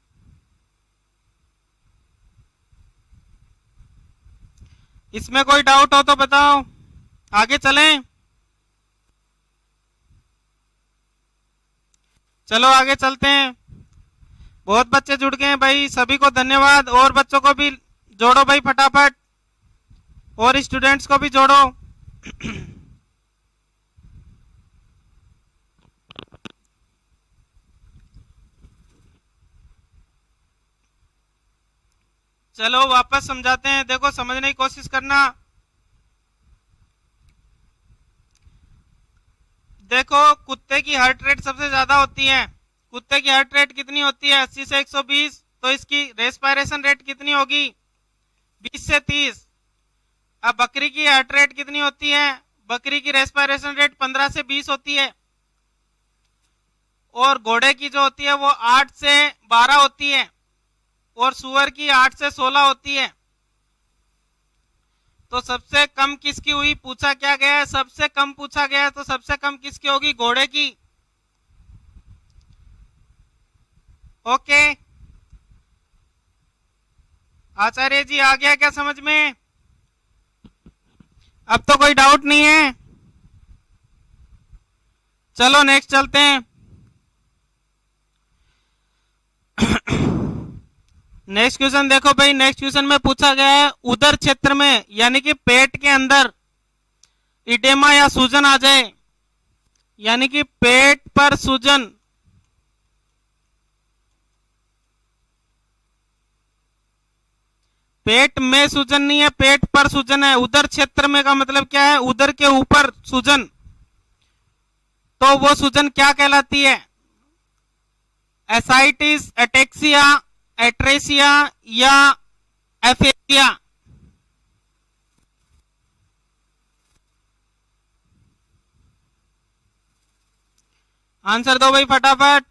इसमें कोई डाउट हो तो बताओ, आगे चलें? चलो आगे चलते हैं। बहुत बच्चे जुड़ गए हैं भाई, सभी को धन्यवाद। और बच्चों को भी जोड़ो भाई फटाफट, और स्टूडेंट्स को भी जोड़ो। चलो वापस समझाते हैं, देखो समझने की कोशिश करना। देखो कुत्ते की हार्ट रेट सबसे ज्यादा होती है। कुत्ते की हार्ट रेट कितनी होती है? 80 से 120। तो इसकी रेस्पिरेशन रेट कितनी होगी? 20 से 30। अब बकरी की हार्ट रेट कितनी होती है? बकरी की रेस्पिरेशन रेट 15 से 20 होती है। और घोड़े की जो होती है वो 8 से 12 होती है। और सुअर की 8 से 16 होती है। तो सबसे कम किसकी हुई पूछा क्या गया है? सबसे कम पूछा गया है, तो सबसे कम किसकी होगी? घोड़े की। ओके आचार्य जी, आ गया क्या समझ में? अब तो कोई डाउट नहीं है। चलो नेक्स्ट चलते हैं। नेक्स्ट क्वेश्चन देखो भाई, नेक्स्ट क्वेश्चन में पूछा गया है उदर क्षेत्र में यानी कि पेट के अंदर इडेमा या सूजन आ जाए, यानी कि पेट पर सूजन, पेट में सूजन नहीं है, पेट पर सूजन है। उदर क्षेत्र में का मतलब क्या है? उदर के ऊपर सूजन। तो वो सूजन क्या कहलाती है? एसाइटिस, एटेक्सिया, एट्रेसिया या एफेसिया? आंसर दो भाई फटाफट।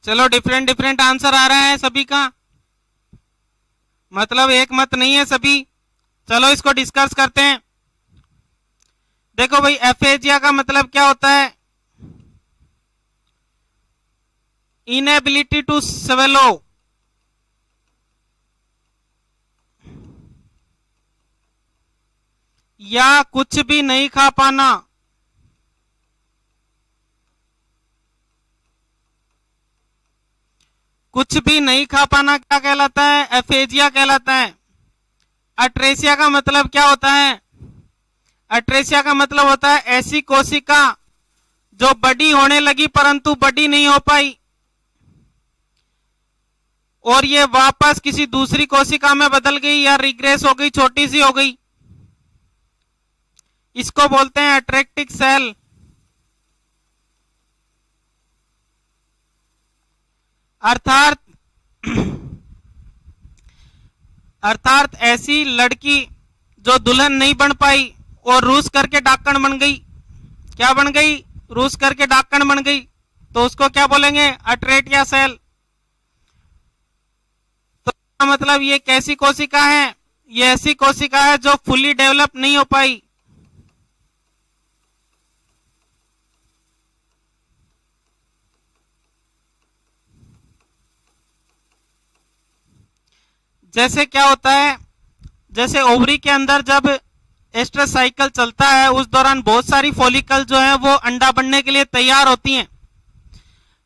चलो डिफरेंट डिफरेंट आंसर आ रहा है सभी का, मतलब एक मत नहीं है सभी। चलो इसको डिस्कस करते हैं। देखो भाई एफेजिया का मतलब क्या होता है? इनएबिलिटी टू स्वेलो, या कुछ भी नहीं खा पाना। कुछ भी नहीं खा पाना क्या कहलाता है? एफेजिया कहलाता है। अट्रेसिया का मतलब क्या होता है? अट्रेसिया का मतलब होता है ऐसी कोशिका जो बड़ी होने लगी परंतु बड़ी नहीं हो पाई, और ये वापस किसी दूसरी कोशिका में बदल गई या रिग्रेस हो गई, छोटी सी हो गई। इसको बोलते हैं अट्रेक्टिक सेल। अर्थात अर्थात ऐसी लड़की जो दुल्हन नहीं बन पाई और रूस करके डाकण बन गई। क्या बन गई? रूस करके डाकण बन गई, तो उसको क्या बोलेंगे? अट्रेटिया सेल। तो मतलब ये कैसी कोशिका है? ये ऐसी कोशिका है जो फुली डेवलप नहीं हो पाई। जैसे क्या होता है, जैसे ओवरी के अंदर जब एस्ट्रस साइकिल चलता है उस दौरान बहुत सारी फॉलिकल जो है वो अंडा बनने के लिए तैयार होती हैं,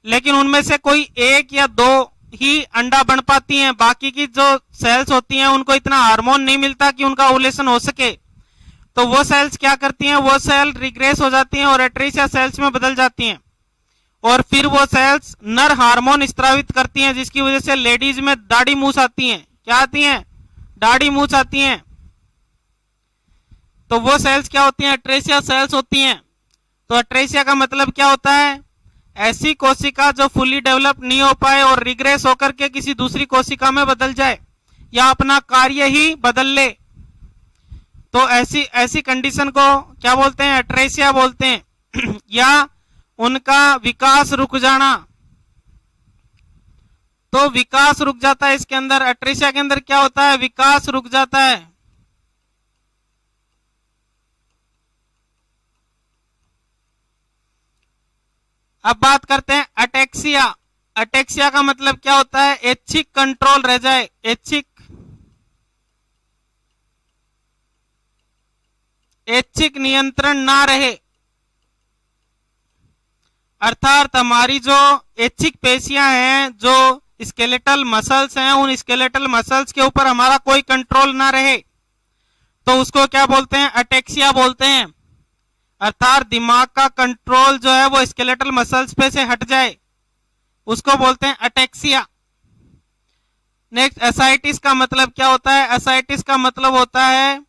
लेकिन उनमें से कोई एक या दो ही अंडा बन पाती हैं। बाकी की जो सेल्स होती हैं उनको इतना हार्मोन नहीं मिलता कि उनका ओवुलेशन हो सके, तो वो सेल्स क्या करती हैं? वो सेल रिग्रेस हो जाती हैं और एट्रेसिया सेल्स में बदल जाती हैं, और फिर वो सेल्स नर हार्मोन स्त्रावित करती हैं, जिसकी वजह से लेडीज में दाढ़ी मूछ आती हैं। क्या आती हैं? दाढ़ी मूछ आती हैं। तो वो सेल्स क्या होती हैं? अट्रेसिया सेल्स होती हैं। तो अट्रेसिया का मतलब क्या होता है? ऐसी कोशिका जो फुली डेवलप नहीं हो पाए और रिग्रेस होकर के किसी दूसरी कोशिका में बदल जाए या अपना कार्य ही बदल ले, तो ऐसी कंडीशन को क्या बोलते हैं? अट्रेसिया बोलते हैं। या उनका विकास रुक जाना, तो विकास रुक जाता है इसके अंदर। अट्रेसिया के अंदर क्या होता है? विकास रुक जाता है। अब बात करते हैं अटेक्सिया। अटेक्सिया का मतलब क्या होता है? ऐच्छिक कंट्रोल रह जाए, ऐच्छिक नियंत्रण ना रहे। अर्थात हमारी जो ऐच्छिक पेशियां हैं, जो स्केलेटल मसल्स हैं, उन स्केलेटल मसल्स के ऊपर हमारा कोई कंट्रोल ना रहे तो उसको क्या बोलते हैं? अटेक्सिया बोलते हैं। अर्थात दिमाग का कंट्रोल जो है वो स्केलेटल मसल्स पे से हट जाए, उसको बोलते हैं अटेक्सिया। नेक्स्ट, एसाइटिस का मतलब क्या होता है? एसाइटिस का मतलब होता है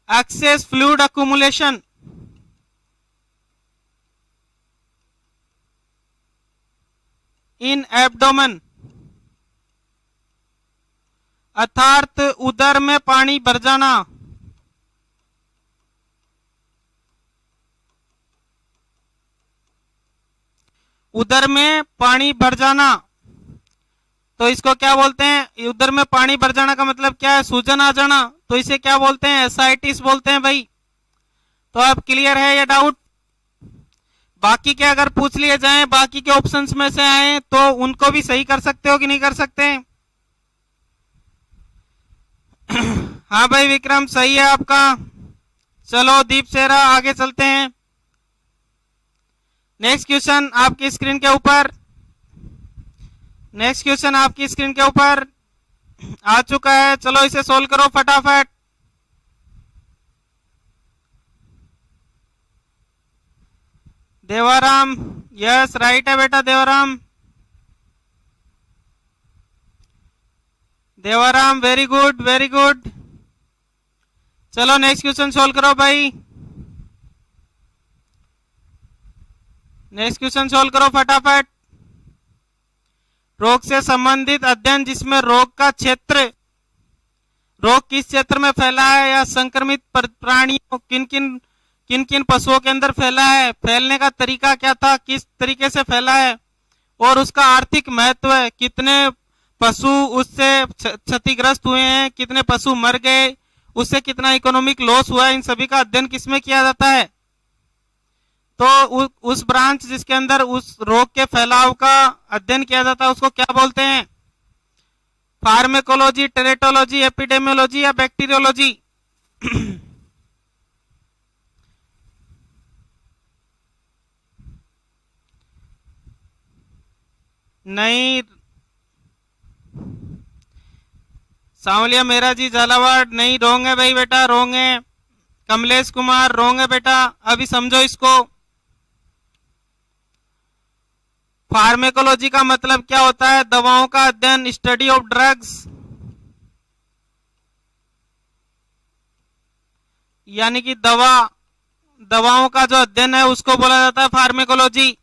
एक्सेस फ्लूइड अक्यूमुलेशन इन एब्डोमेन, अर्थात उदर में पानी भर जाना। उदर में पानी भर जाना, तो इसको क्या बोलते हैं? उदर में पानी भर जाना का मतलब क्या है? सूजन आ जाना, तो इसे क्या बोलते हैं? एसाइटिस बोलते हैं भाई। तो अब क्लियर है ये डाउट? बाकी के अगर पूछ लिए जाए, बाकी के ऑप्शंस में से आए तो उनको भी सही कर सकते हो कि नहीं कर सकते? हाँ भाई विक्रम, सही है आपका। चलो दीप सेरा, आगे चलते हैं। नेक्स्ट क्वेश्चन आपकी स्क्रीन के ऊपर, नेक्स्ट क्वेश्चन आपकी स्क्रीन के ऊपर आ चुका है। चलो इसे सोल्व करो फटाफट। देवाराम, यस राइट है बेटा Devaram. Devaram very good very good. चलो नेक्स्ट क्वेश्चन सोल्व करो भाई, नेक्स्ट क्वेश्चन सोल्व करो फटाफट। रोग से संबंधित अध्ययन जिसमें रोग का क्षेत्र, रोग किस क्षेत्र में फैला है या संक्रमित प्राणियों किन किन पशुओं के अंदर फैला है, फैलने का तरीका क्या था, किस तरीके से फैला है, और उसका आर्थिक महत्व है, कितने पशु उससे क्षतिग्रस्त हुए हैं, कितने पशु मर गए, उससे कितना इकोनॉमिक लॉस हुआ है, इन सभी का अध्ययन किसमें किया जाता है? तो उस ब्रांच जिसके अंदर उस रोग के फैलाव का अध्ययन किया जाता है उसको क्या बोलते हैं? फार्मेकोलॉजी, टेरेटोलॉजी, एपिडेमियोलॉजी या बैक्टीरियोलॉजी? नहीं, सांवलिया मेरा जी झालावाड़, नहीं, रोंग है भाई बेटा, रोंग है। कमलेश कुमार, रोंग है बेटा, अभी समझो इसको। फार्मेकोलॉजी का मतलब क्या होता है? दवाओं का अध्ययन, स्टडी ऑफ ड्रग्स, यानी कि दवाओं का जो अध्ययन है उसको बोला जाता है फार्मेकोलॉजी।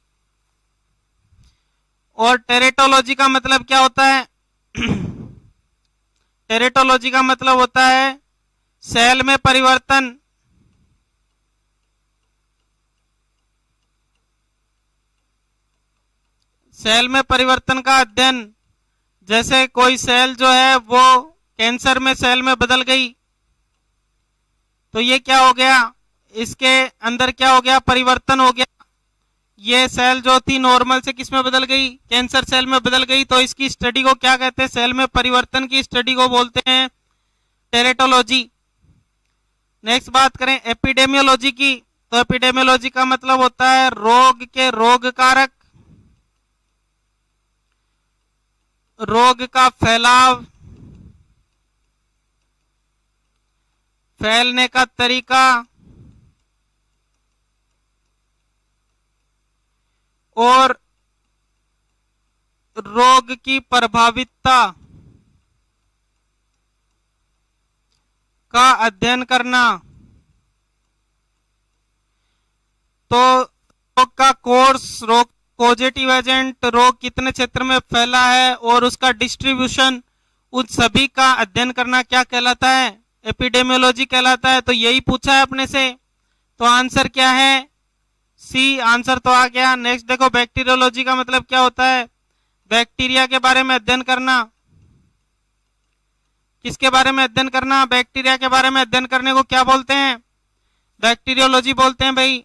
और टेरेटोलॉजी का मतलब क्या होता है? टेरेटोलॉजी का मतलब होता है सेल में परिवर्तन, सेल में परिवर्तन का अध्ययन। जैसे कोई सेल जो है वो कैंसर में सेल में बदल गई, तो ये क्या हो गया? इसके अंदर क्या हो गया? परिवर्तन हो गया। ये सेल जो थी नॉर्मल से किस में बदल गई? कैंसर सेल में बदल गई। तो इसकी स्टडी को क्या कहते हैं? सेल में परिवर्तन की स्टडी को बोलते हैं टेरेटोलॉजी। नेक्स्ट बात करें एपिडेमियोलॉजी की, तो एपिडेमियोलॉजी का मतलब होता है रोग के रोग कारक, रोग का फैलाव, फैलने का तरीका और रोग की प्रभावितता का अध्ययन करना। तो रोग का कोर्स, रोग पॉजिटिव एजेंट, रोग कितने क्षेत्र में फैला है और उसका डिस्ट्रीब्यूशन, उन सभी का अध्ययन करना क्या कहलाता है? एपिडेमियोलॉजी कहलाता है। तो यही पूछा है अपने से, तो आंसर क्या है? सी, आंसर तो आ गया। नेक्स्ट देखो बैक्टीरियोलॉजी का मतलब क्या होता है? बैक्टीरिया के बारे में अध्ययन करना। किसके बारे में अध्ययन करना? बैक्टीरिया के बारे में अध्ययन करने को क्या बोलते हैं? बैक्टीरियोलॉजी बोलते हैं भाई।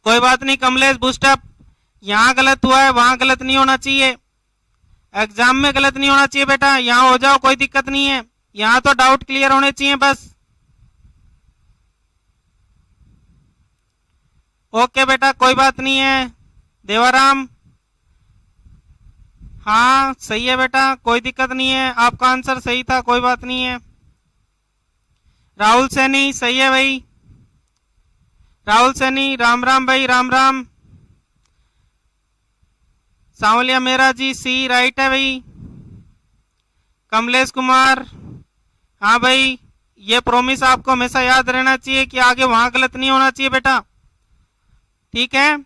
कोई बात नहीं कमलेश, बूस्टअप, यहां गलत हुआ है वहां गलत नहीं होना चाहिए। एग्जाम में गलत नहीं होना चाहिए बेटा, यहाँ हो जाओ कोई दिक्कत नहीं है, यहाँ तो डाउट क्लियर होने चाहिए बस। ओके बेटा कोई बात नहीं है। देवाराम हाँ सही है बेटा, कोई दिक्कत नहीं है, आपका आंसर सही था, कोई बात नहीं है। राहुल सैनी सही है भाई, राहुल सैनी, राम राम भाई, राम राम। सांवलिया मेरा जी सी राइट है भाई। कमलेश कुमार हाँ भाई, ये प्रोमिस आपको हमेशा याद रहना चाहिए कि आगे वहां गलत नहीं होना चाहिए बेटा, ठीक है।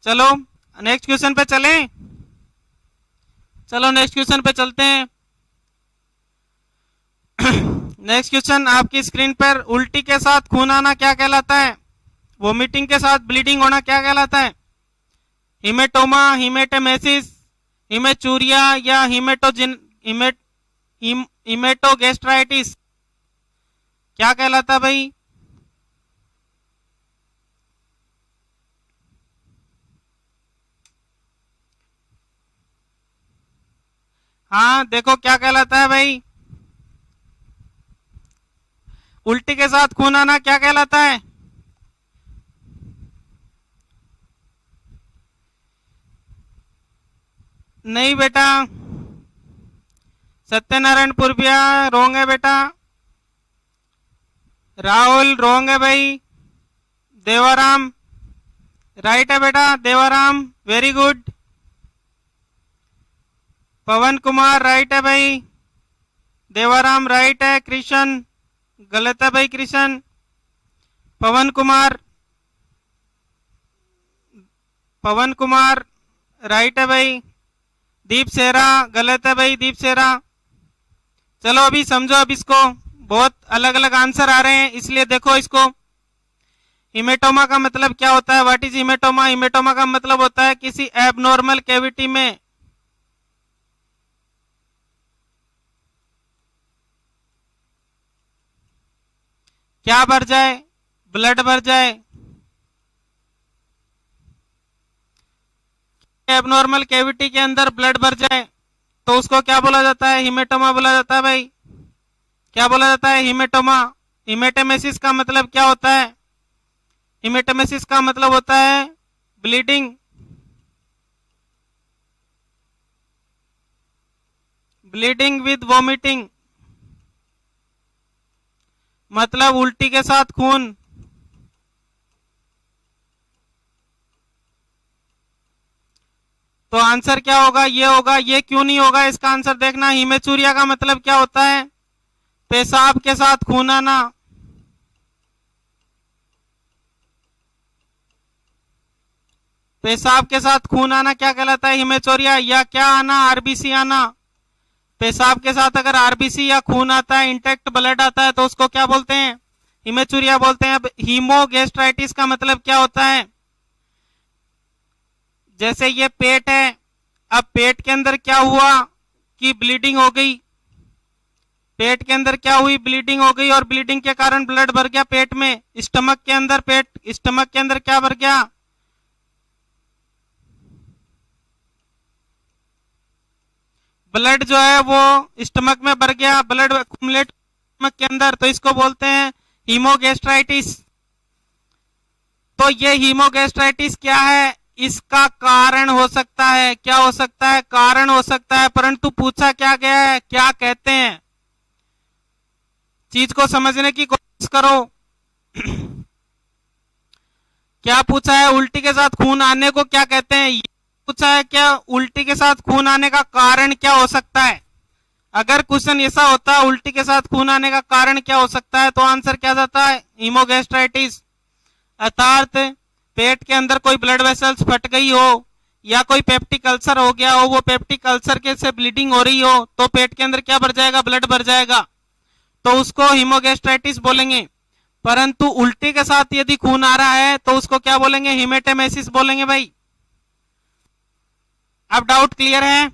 चलो नेक्स्ट क्वेश्चन पे चलें, चलो नेक्स्ट क्वेश्चन पे चलते हैं। नेक्स्ट क्वेश्चन आपकी स्क्रीन पर, उल्टी के साथ खून आना क्या कहलाता है? वोमिटिंग के साथ ब्लीडिंग होना क्या कहलाता है? हिमेटोमा, हिमेटेमेसिस, हिमेचूरिया या हिमेटोगेस्ट्राइटिस क्या कहलाता है भाई? हाँ देखो क्या कहलाता है भाई, उल्टी के साथ खून आना क्या कहलाता है? नहीं बेटा, सत्यनारायण पूर्विया रोंग है बेटा, राहुल रोंग है भाई, देवाराम राइट है बेटा, देवाराम वेरी गुड, पवन कुमार राइट है भाई, देवाराम राइट है, कृष्ण गलत है भाई, कृष्ण, पवन कुमार राइट है भाई, दीप सेरा गलत है भाई, दीप सेरा। चलो अभी समझो, अब इसको बहुत अलग अलग आंसर आ रहे हैं, इसलिए देखो इसको। हिमेटोमा का मतलब क्या होता है? What is haematoma? हिमेटोमा का मतलब होता है किसी एबनॉर्मल कैविटी में क्या भर जाए? ब्लड भर जाए। एबनॉर्मल कैविटी के अंदर ब्लड भर जाए तो उसको क्या बोला जाता है? हिमेटोमा बोला जाता है भाई। क्या बोला जाता है? हिमेटोमा। हिमेटेमेसिस का मतलब क्या होता है? हिमेटेमेसिस का मतलब होता है ब्लीडिंग, ब्लीडिंग विद वोमिटिंग, मतलब उल्टी के साथ खून। तो आंसर क्या होगा? ये होगा। ये क्यों नहीं होगा इसका आंसर देखना। हिमेचूरिया का मतलब क्या होता है? पेशाब के साथ खून आना। पेशाब के साथ खून आना क्या कहलाता है? हिमेचूरिया। या क्या आना? आरबीसी आना। पेशाब के साथ अगर आरबीसी या खून आता है, इंटेक्ट ब्लड आता है, तो उसको क्या बोलते हैं? हिमेचूरिया बोलते हैं। अब हीमोगेस्ट्राइटिस का मतलब क्या होता है? जैसे ये पेट है, अब पेट के अंदर क्या हुआ कि ब्लीडिंग हो गई, पेट के अंदर क्या हुई? ब्लीडिंग हो गई, और ब्लीडिंग के कारण ब्लड भर गया पेट में। स्टमक के अंदर स्टमक के अंदर क्या भर गया? ब्लड जो है वो स्टमक में भर गया, ब्लड एक्युमुलेट स्टमक के अंदर, तो इसको बोलते हैं हीमोगेस्ट्राइटिस। तो ये हीमोगेस्ट्राइटिस क्या है? इसका कारण हो सकता है, क्या हो सकता है? कारण हो सकता है, परंतु पूछा क्या गया है? क्या कहते हैं? चीज को समझने की कोशिश करो। क्या पूछा है? उल्टी के साथ खून आने को क्या कहते हैं? ये पूछा है क्या उल्टी के साथ खून आने का कारण क्या हो सकता है। अगर क्वेश्चन ऐसा होता उल्टी के साथ खून आने का कारण क्या हो सकता है, तो आंसर क्या जाता है? हीमोगेस्ट्राइटिस। अर्थात पेट के अंदर कोई ब्लड वेसल्स फट गई हो, या कोई पेप्टिक अल्सर हो गया हो, वो पेप्टिक अल्सर के से ब्लीडिंग हो रही हो, तो पेट के अंदर क्या भर जाएगा? ब्लड भर जाएगा, तो उसको हीमोगेस्ट्राइटिस बोलेंगे। परंतु उल्टी के साथ यदि खून आ रहा है तो उसको क्या बोलेंगे? हिमेटेमेसिस बोलेंगे भाई। अब डाउट क्लियर है?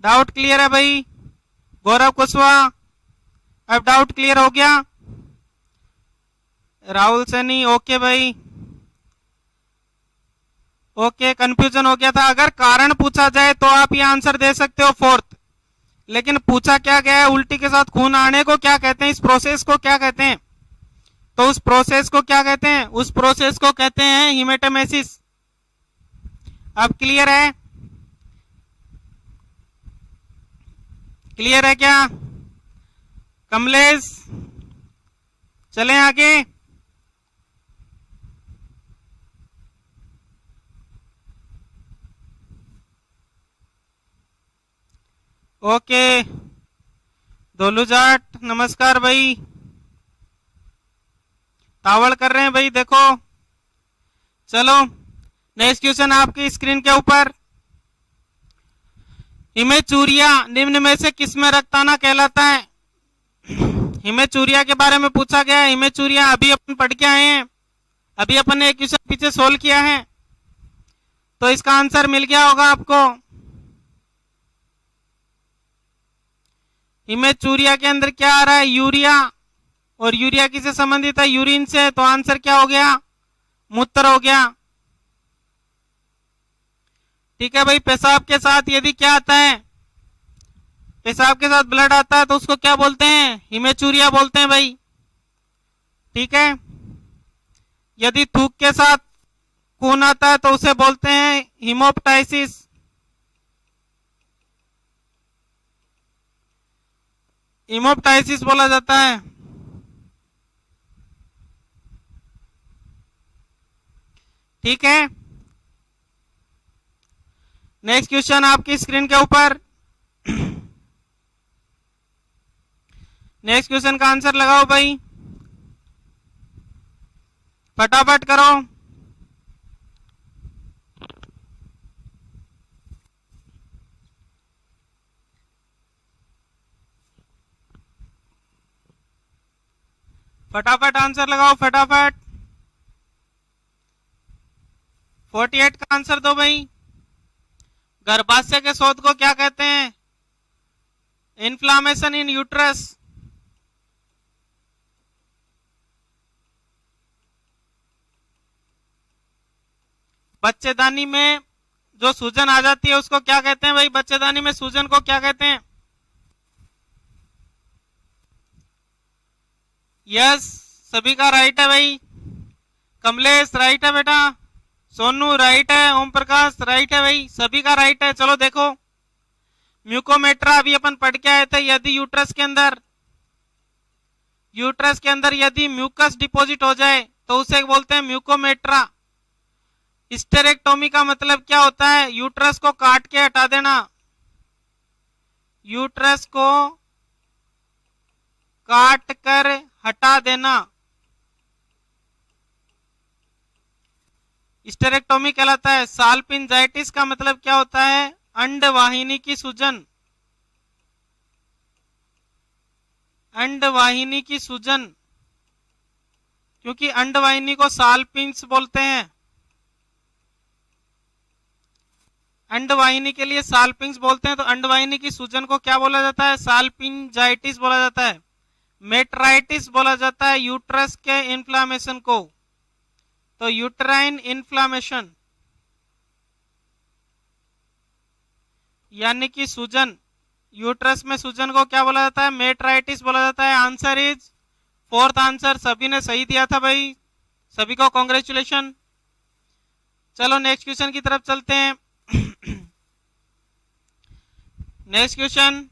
डाउट क्लियर है भाई? गौरव कुशवाहा, अब डाउट क्लियर हो गया? राहुल सैनी ओके भाई, ओके, कंफ्यूजन हो गया था। अगर कारण पूछा जाए तो आप ये आंसर दे सकते हो फोर्थ, लेकिन पूछा क्या गया है, उल्टी के साथ खून आने को क्या कहते हैं, इस प्रोसेस को क्या कहते हैं? तो उस प्रोसेस को क्या कहते हैं? उस प्रोसेस को कहते हैं हीमेटोमेसिस। अब क्लियर है? क्लियर है क्या कमलेश? चलें आगे। ओके, दोलू जाट नमस्कार भाई, तावड़ कर रहे हैं भाई, देखो। चलो नेक्स्ट क्वेश्चन आपकी स्क्रीन के ऊपर। हिमेचूरिया निम्न में से किसमें रक्ताना कहलाता है? हिमेचूरिया के बारे में पूछा गया है। हिमेचूरिया अभी अपन पढ़ के आए हैं, अभी अपन ने एक क्वेश्चन पीछे सोल्व किया है, तो इसका आंसर मिल गया होगा आपको। हिमेचूरिया के अंदर क्या आ रहा है? यूरिया, और यूरिया किससे संबंधित है? यूरिन से, तो आंसर क्या हो गया? मूत्र हो गया। ठीक है भाई। पेशाब के साथ यदि क्या आता है, पेशाब के साथ ब्लड आता है तो उसको क्या बोलते हैं? हिमेचूरिया बोलते हैं भाई। ठीक है। यदि थूक के साथ खून आता है तो उसे बोलते हैं हीमोप्टाइसिस। हीमोप्टाइसिस बोला जाता है। ठीक है। नेक्स्ट क्वेश्चन आपकी स्क्रीन के ऊपर। नेक्स्ट क्वेश्चन का आंसर लगाओ भाई, फटाफट करो। फटाफट आंसर लगाओ, फटाफट। 48 का आंसर दो भाई। गर्भाशय के शोथ को क्या कहते हैं? इन्फ्लामेशन इन यूट्रस। बच्चेदानी में जो सूजन आ जाती है उसको क्या कहते हैं भाई? बच्चेदानी में सूजन को क्या कहते हैं? यस, सभी का राइट है भाई। कमलेश राइट है बेटा, सोनू राइट है, ओम प्रकाश राइट है भाई, सभी का राइट है। चलो देखो, म्यूकोमेट्रा अभी अपन पढ़ के आए थे। यदि यूट्रस के अंदर यदि म्यूकस डिपॉजिट हो जाए तो उसे बोलते हैं म्यूकोमेट्रा। हिस्टेरेक्टोमी का मतलब क्या होता है? यूट्रस को काट के हटा देना। यूट्रस को काट कर हटा देना हिस्टेरेक्टोमी कहलाता है। साल्पिंजाइटिस का मतलब क्या होता है? अंडवाहिनी की सूजन। अंडवाहिनी की सूजन, क्योंकि अंडवाहिनी को साल्पिंस बोलते हैं। अंडवाहिनी के लिए साल्पिंग्स बोलते हैं, तो अंडवाहिनी की सूजन को क्या बोला जाता है? साल्पिंजाइटिस बोला जाता है। मेट्राइटिस बोला जाता है यूट्रस के इन्फ्लामेशन को, तो यूट्राइन इन्फ्लामेशन यानी कि सूजन, यूट्रस में सूजन को क्या बोला जाता है? मेट्राइटिस बोला जाता है। Answer is fourth answer. सभी ने सही दिया था भाई, सभी को कॉन्ग्रेचुलेशन। चलो नेक्स्ट क्वेश्चन की तरफ चलते हैं। नेक्स्ट क्वेश्चन,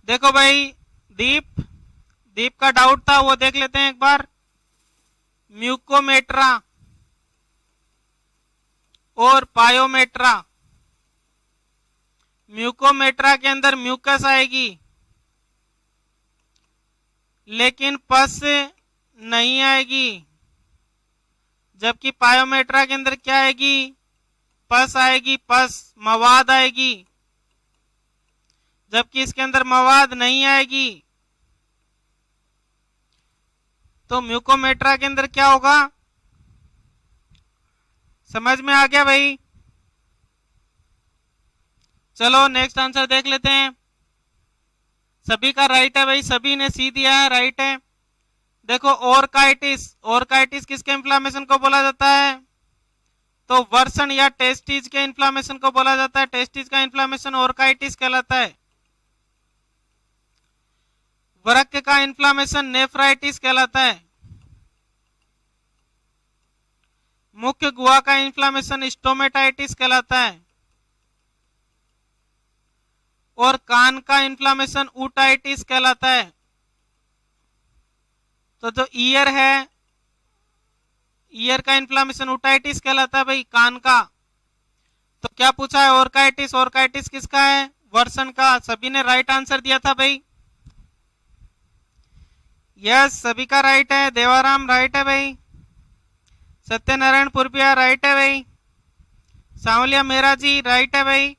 देखो भाई, दीप का डाउट था, वो देख लेते हैं एक बार। म्यूकोमेट्रा और पायोमेट्रा। म्यूकोमेट्रा के अंदर म्यूकस आएगी लेकिन पस नहीं आएगी, जबकि पायोमेट्रा के अंदर क्या आएगी? पस आएगी, पस मवाद आएगी, जबकि इसके अंदर मवाद नहीं आएगी। तो म्यूकोमेट्रा के अंदर क्या होगा? समझ में आ गया भाई? चलो नेक्स्ट आंसर देख लेते हैं। सभी का राइट है भाई, सभी ने सी दिया है, राइट है। देखो ओरकाइटिस किसके इन्फ्लामेशन को बोला जाता है? तो वर्सन या टेस्टिज के इन्फ्लामेशन को बोला जाता है। टेस्टिज का इन्फ्लामेशन ओरकाइटिस कहलाता है। वृक्क का इन्फ्लामेशन नेफ्राइटिस कहलाता है। मुख्य गुहा का इन्फ्लामेशन स्टोमेटाइटिस कहलाता है। और कान का इन्फ्लामेशन ऊटाइटिस कहलाता है। तो जो ईयर है, ईयर का इन्फ्लामेशन ऊटाइटिस कहलाता है भाई, कान का। तो क्या पूछा है? ओरकाइटिस। ओरकाइटिस किसका है? वर्सन का। सभी ने राइट आंसर दिया था भाई। यस, सभी का राइट है। देवाराम राइट है भाई। सत्यनारायण पुरपिया राइट है भाई। सांवलिया मेरा जी राइट है भाई।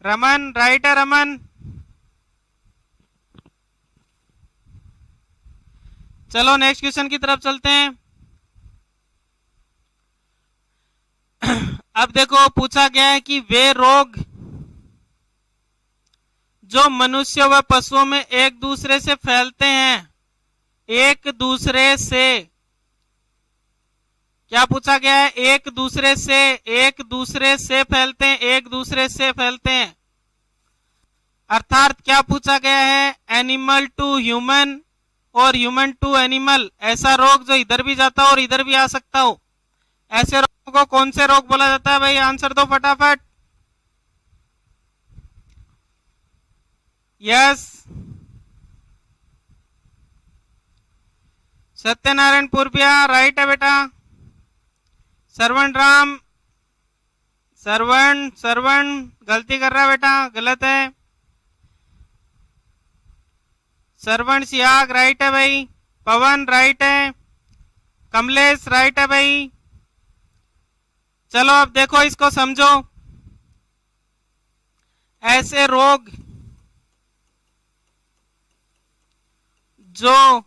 रमन राइट है रमन। चलो नेक्स्ट क्वेश्चन की तरफ चलते हैं। अब देखो पूछा गया है कि वे रोग जो मनुष्य व पशुओं में एक दूसरे से फैलते हैं, एक दूसरे से, क्या पूछा गया है? एक दूसरे से फैलते हैं, एक दूसरे से फैलते हैं। अर्थात क्या पूछा गया है? एनिमल टू ह्यूमन और ह्यूमन टू एनिमल। ऐसा रोग जो इधर भी जाता हो और इधर भी आ सकता हो, ऐसे रोग को कौन से रोग बोला जाता है भाई? आंसर दो फटाफट। यस, सत्यनारायण पुरपिया राइट है बेटा। सरवण गलती कर रहा है बेटा, गलत है। सरवण सियाग राइट है भाई। पवन राइट है। कमलेश राइट है भाई। चलो अब देखो, इसको समझो। ऐसे रोग जो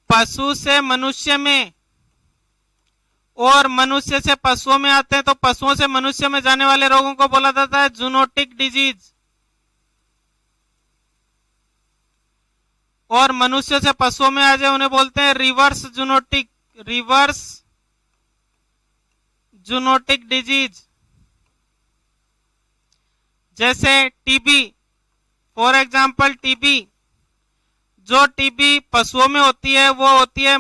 पशु से मनुष्य में और मनुष्य से पशुओं में आते हैं, तो पशुओं से मनुष्य में जाने वाले रोगों को बोला जाता है जूनोटिक डिजीज। और मनुष्य से पशुओं में आ जाए उन्हें बोलते हैं रिवर्स जूनोटिक डिजीज। जैसे टीबी, फॉर एग्जाम्पल टीबी। जो टीबी पशुओं में होती है वो होती है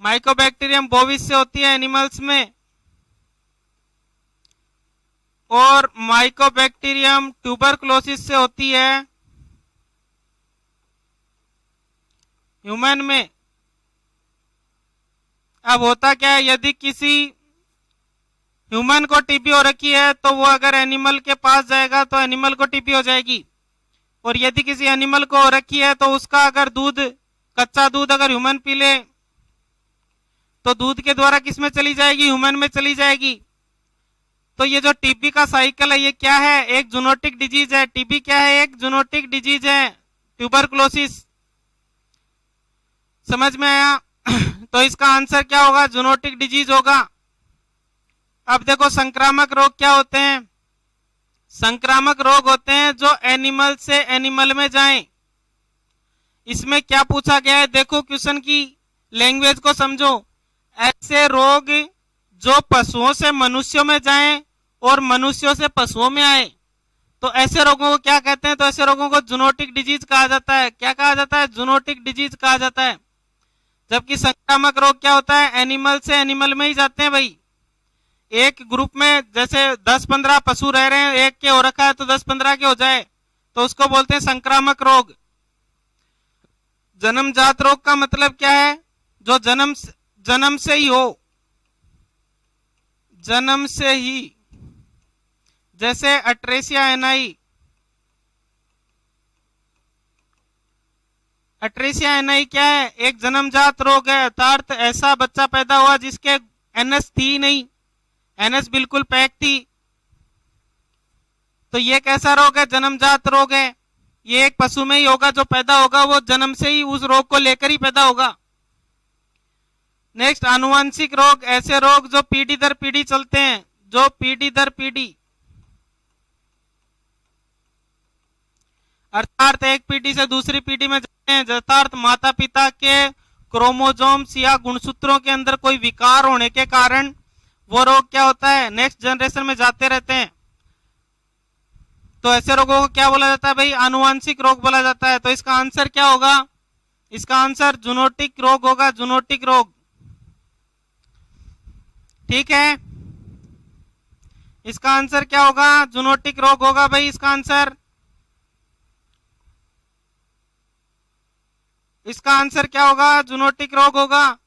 माइकोबैक्टीरियम बोविस से होती है एनिमल्स में, और माइकोबैक्टीरियम ट्यूबरकुलोसिस से होती है ह्यूमन में। अब होता क्या है, यदि किसी ह्यूमन को टीबी हो रखी है तो वो अगर एनिमल के पास जाएगा तो एनिमल को टीबी हो जाएगी। और यदि किसी एनिमल को हो रखी है तो उसका अगर कच्चा दूध अगर ह्यूमन पी ले तो दूध के द्वारा किस में चली जाएगी? ह्यूमन में चली जाएगी। तो ये जो टीबी का साइकिल है ये क्या है? एक जूनोटिक डिजीज है। टीबी क्या है? एक जूनोटिक डिजीज है। ट्यूबरकुलोसिस, समझ में आया? तो इसका आंसर क्या होगा? जूनोटिक डिजीज होगा। अब देखो संक्रामक रोग क्या होते हैं? संक्रामक रोग होते हैं जो एनिमल से एनिमल में जाएं। इसमें क्या पूछा गया है? देखो क्वेश्चन की लैंग्वेज को समझो। ऐसे रोग जो पशुओं से मनुष्यों में जाएं और मनुष्यों से पशुओं में आए, तो ऐसे रोगों को क्या कहते हैं? तो ऐसे रोगों को जूनोटिक डिजीज कहा जाता है। क्या कहा जाता है? जूनोटिक डिजीज कहा जाता है। जबकि संक्रामक रोग क्या होता है? एनिमल से एनिमल में ही जाते हैं भाई। एक ग्रुप में जैसे 10-15 पशु रह रहे हैं, एक के हो रखा है तो 10-15 के हो जाए तो उसको बोलते हैं संक्रामक रोग। जन्मजात रोग का मतलब क्या है? जो जन्म से ही हो, जन्म से ही। जैसे अट्रेसिया एनाई। अट्रेसिया एनाई क्या है? एक जन्मजात रोग है, अर्थात ऐसा बच्चा पैदा हुआ जिसके एनएस थी नहीं, एनएस बिल्कुल पैक थी। तो ये कैसा रोग है? जन्मजात रोग है। ये एक पशु में ही होगा, जो पैदा होगा वो जन्म से ही उस रोग को लेकर ही पैदा होगा। नेक्स्ट आनुवंशिक रोग, ऐसे रोग जो पीढ़ी दर पीढ़ी चलते हैं, जो पीढ़ी दर पीढ़ी, अर्थात एक पीढ़ी से दूसरी पीढ़ी में जाते हैं, यथार्थ माता पिता के क्रोमोजोम्स या गुणसूत्रों के अंदर कोई विकार होने के कारण वो रोग क्या होता है, नेक्स्ट जनरेशन में जाते रहते हैं। तो ऐसे रोगों को क्या बोला जाता है भाई, आनुवंशिक रोग बोला जाता है। तो इसका आंसर क्या होगा, इसका आंसर जूनोटिक रोग होगा, जूनोटिक रोग। ठीक है, इसका आंसर क्या होगा, जूनोटिक रोग होगा भाई इसका आंसर। इसका आंसर क्या होगा, जूनोटिक रोग होगा।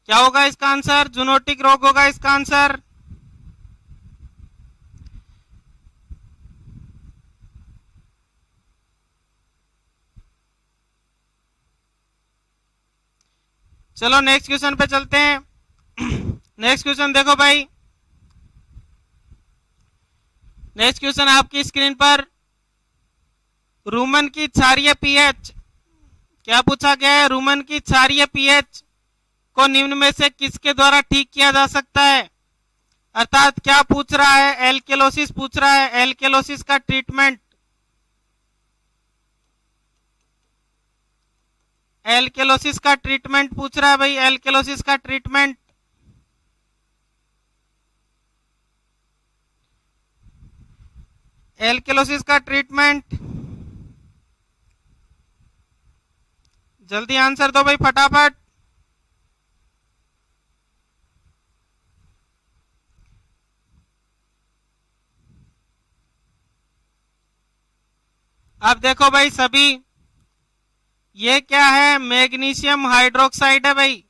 क्या होगा इसका आंसर, जूनोटिक रोग होगा इसका आंसर। चलो नेक्स्ट क्वेश्चन पे चलते हैं। नेक्स्ट क्वेश्चन देखो भाई, नेक्स्ट क्वेश्चन आपकी स्क्रीन पर, रूमन की क्षारीय पीएच, क्या पूछा गया है, रूमन की क्षारीय पीएच को निम्न में से किसके द्वारा ठीक किया जा सकता है। अर्थात क्या पूछ रहा है, एल्केलोसिस पूछ रहा है, एल्केलोसिस का ट्रीटमेंट, एल्केलोसिस का ट्रीटमेंट पूछ रहा है भाई, एल्केलोसिस का ट्रीटमेंट। एल्केलोसिस का ट्रीटमेंट, जल्दी आंसर दो भाई फटाफट। अब देखो भाई सभी, ये क्या है, मैग्नीशियम हाइड्रोक्साइड है भाई,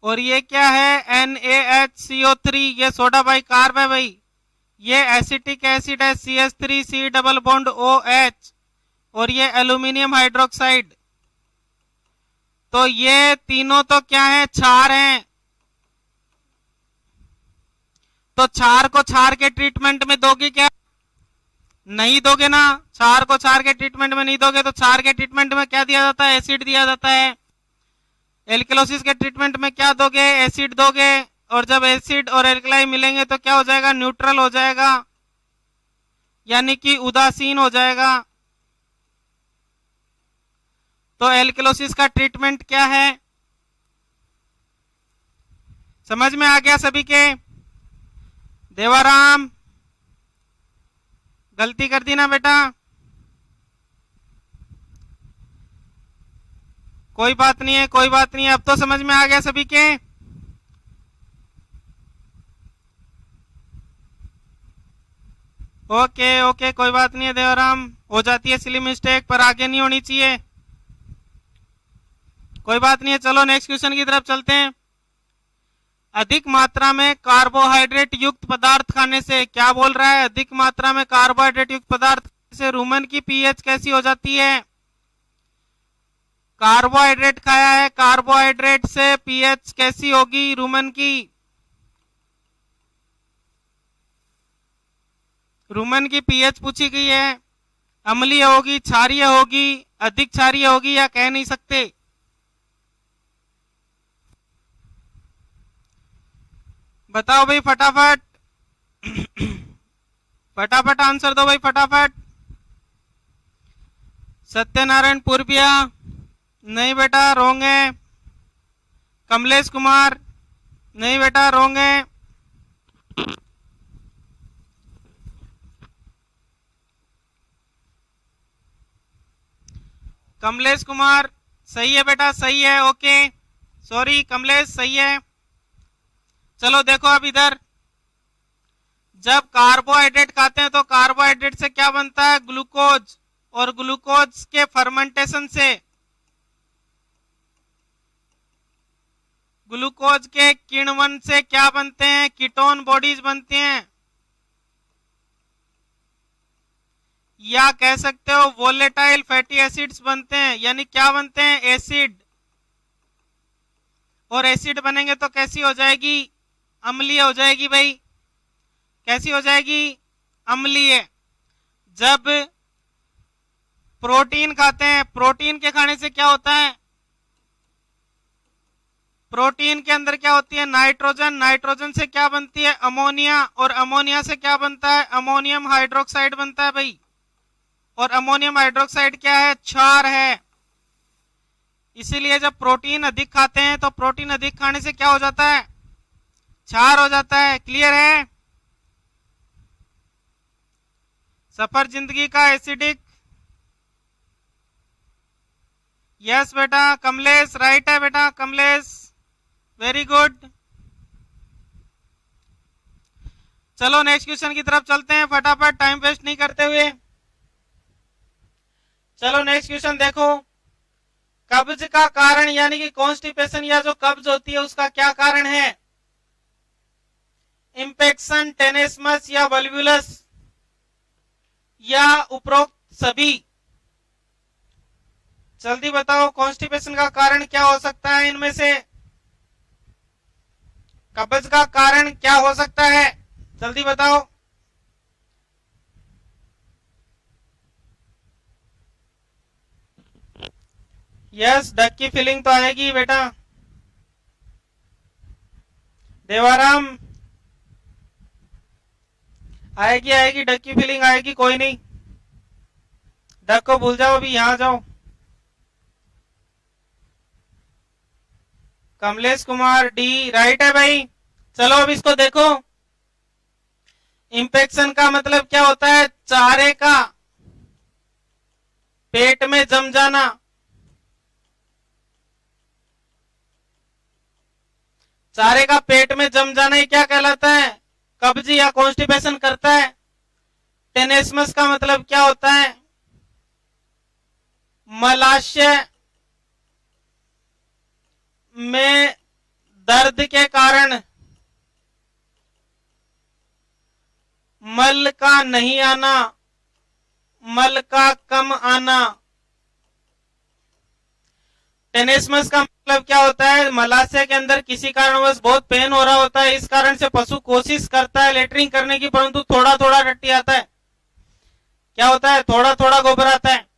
और ये क्या है, NaHCO3, ये सोडा बाई कार्ब है भाई, ये एसिटिक एसिड है CH3C डबल बॉन्ड OH, और ये एल्यूमिनियम हाइड्रोक्साइड। तो ये तीनों तो क्या है, क्षार हैं। तो क्षार को क्षार के ट्रीटमेंट में दोगे क्या, नहीं दोगे ना, क्षार को क्षार के ट्रीटमेंट में नहीं दोगे। तो क्षार के ट्रीटमेंट में क्या दिया जाता है, एसिड दिया जाता है। एल्केलोसिस के ट्रीटमेंट में क्या दोगे, एसिड दोगे, और जब एसिड और एल्कलाई मिलेंगे तो क्या हो जाएगा, न्यूट्रल हो जाएगा, यानी कि उदासीन हो जाएगा। तो एल्केलोसिस का ट्रीटमेंट क्या है, समझ में आ गया सभी के। देवाराम, गलती कर दी ना बेटा, कोई बात नहीं है, कोई बात नहीं है, अब तो समझ में आ गया सभी के। ओके ओके, कोई बात नहीं है देवराम, हो जाती है सिली मिस्टेक, पर आगे नहीं होनी चाहिए, कोई बात नहीं है। चलो नेक्स्ट क्वेश्चन की तरफ चलते हैं। अधिक मात्रा में कार्बोहाइड्रेट युक्त पदार्थ खाने से, क्या बोल रहा है, अधिक मात्रा में कार्बोहाइड्रेट युक्त पदार्थ से रूमन की पीएच कैसी हो जाती है। कार्बोहाइड्रेट खाया है, कार्बोहाइड्रेट से पीएच कैसी होगी रूमन की, रूमन की पीएच पूछी गई है, अम्लीय होगी, क्षारीय होगी, अधिक क्षारीय होगी, या कह नहीं सकते। बताओ भाई फटाफट, फटाफट आंसर दो भाई फटाफट। सत्यनारायण पूर्विया, नहीं बेटा रोंग है। कमलेश कुमार, नहीं बेटा रोंग है। कमलेश कुमार सही है बेटा, सही है, ओके, सॉरी कमलेश, सही है। चलो देखो अब इधर, जब कार्बोहाइड्रेट खाते हैं तो कार्बोहाइड्रेट से क्या बनता है, ग्लूकोज, और ग्लूकोज के फर्मेंटेशन से, ग्लूकोज के किण्वन से क्या बनते हैं, कीटोन बॉडीज बनती हैं, या कह सकते हो वोलेटाइल फैटी एसिड्स बनते हैं, यानी क्या बनते हैं, एसिड। और एसिड बनेंगे तो कैसी हो जाएगी, अम्लीय हो जाएगी भाई, कैसी हो जाएगी, अम्लीय। जब प्रोटीन खाते हैं। प्रोटीन के खाने से क्या होता है? प्रोटीन के अंदर क्या होती है? नाइट्रोजन। नाइट्रोजन से क्या बनती है? अमोनिया। और अमोनिया से क्या बनता है? अमोनियम हाइड्रोक्साइड बनता है भाई। और अमोनियम हाइड्रोक्साइड क्या है? क्षार है। इसीलिए जब प्रोटीन अधिक खाते हैं तो प्रोटीन अधिक खाने से क्या हो जाता है? क्षार हो जाता है। क्लियर है? सफर जिंदगी का एसिडिक। यस बेटा कमलेश, राइट है बेटा कमलेश, वेरी गुड। चलो नेक्स्ट क्वेश्चन की तरफ चलते हैं फटाफट, टाइम वेस्ट नहीं करते हुए। चलो नेक्स्ट क्वेश्चन देखो। कब्ज का कारण यानी कि कॉन्स्टिपेशन या जो कब्ज होती है उसका क्या कारण है? इंफेक्शन, टेनेस्मस या वल्वुलस या उपरोक्त सभी? जल्दी बताओ कॉन्स्टिपेशन का कारण क्या हो सकता है इनमें से? कब्ज का कारण क्या हो सकता है? जल्दी बताओ। यस, डक की फीलिंग तो आएगी बेटा। देवाराम आएगी, आएगी डक की फीलिंग आएगी, कोई नहीं। डक को भूल जाओ, अभी यहां जाओ। कमलेश कुमार डी, राइट है भाई। चलो अब इसको देखो। इंफेक्शन का मतलब क्या होता है? चारे का पेट में जम जाना। चारे का पेट में जम जाना ही क्या कहलाता है? कब्ज या कॉन्स्टिपेशन करता है। टेनेस्मस का मतलब क्या होता है? मलाशय में दर्द के कारण मल का नहीं आना, मल का कम आना। टेनेस्मस का मतलब क्या होता है? मलाशय के अंदर किसी कारणवश बहुत पेन हो रहा होता है, इस कारण से पशु कोशिश करता है लेटरिंग करने की, परंतु थोड़ा थोड़ा टट्टी आता है। क्या होता है? थोड़ा थोड़ा गोबर आता है,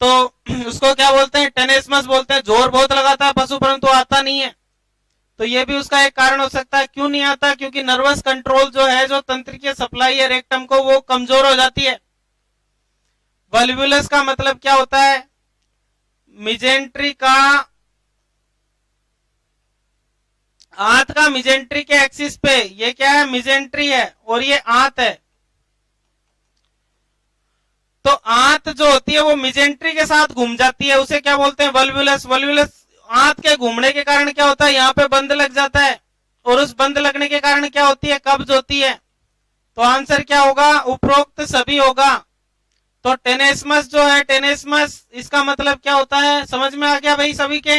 तो उसको क्या बोलते हैं? टेनेस्मस बोलते हैं। जोर बहुत लगाता है पशु परंतु आता नहीं है, तो ये भी उसका एक कारण हो सकता है। क्यों नहीं आता? क्योंकि नर्वस कंट्रोल जो है, जो तंत्रिकीय सप्लाई है रेक्टम को, वो कमजोर हो जाती है। वल्वुलस का मतलब क्या होता है? मिजेंट्री का, आंत का मिजेंट्री के एक्सिस पे, ये क्या है? मिजेंट्री है और ये आंत है। तो आंत जो होती है वो मिजेंट्री के साथ घूम जाती है, उसे क्या बोलते हैं? वल्वुलस। वल्वुलस आंत के घूमने के कारण क्या होता है? यहाँ पे बंद लग जाता है, और उस बंद लगने के कारण क्या होती है? कब्ज होती है। तो आंसर क्या होगा? उपरोक्त सभी होगा। तो टेनेस्मस जो है, टेनेस्मस इसका मतलब क्या होता है? समझ में आ गया भाई सभी के?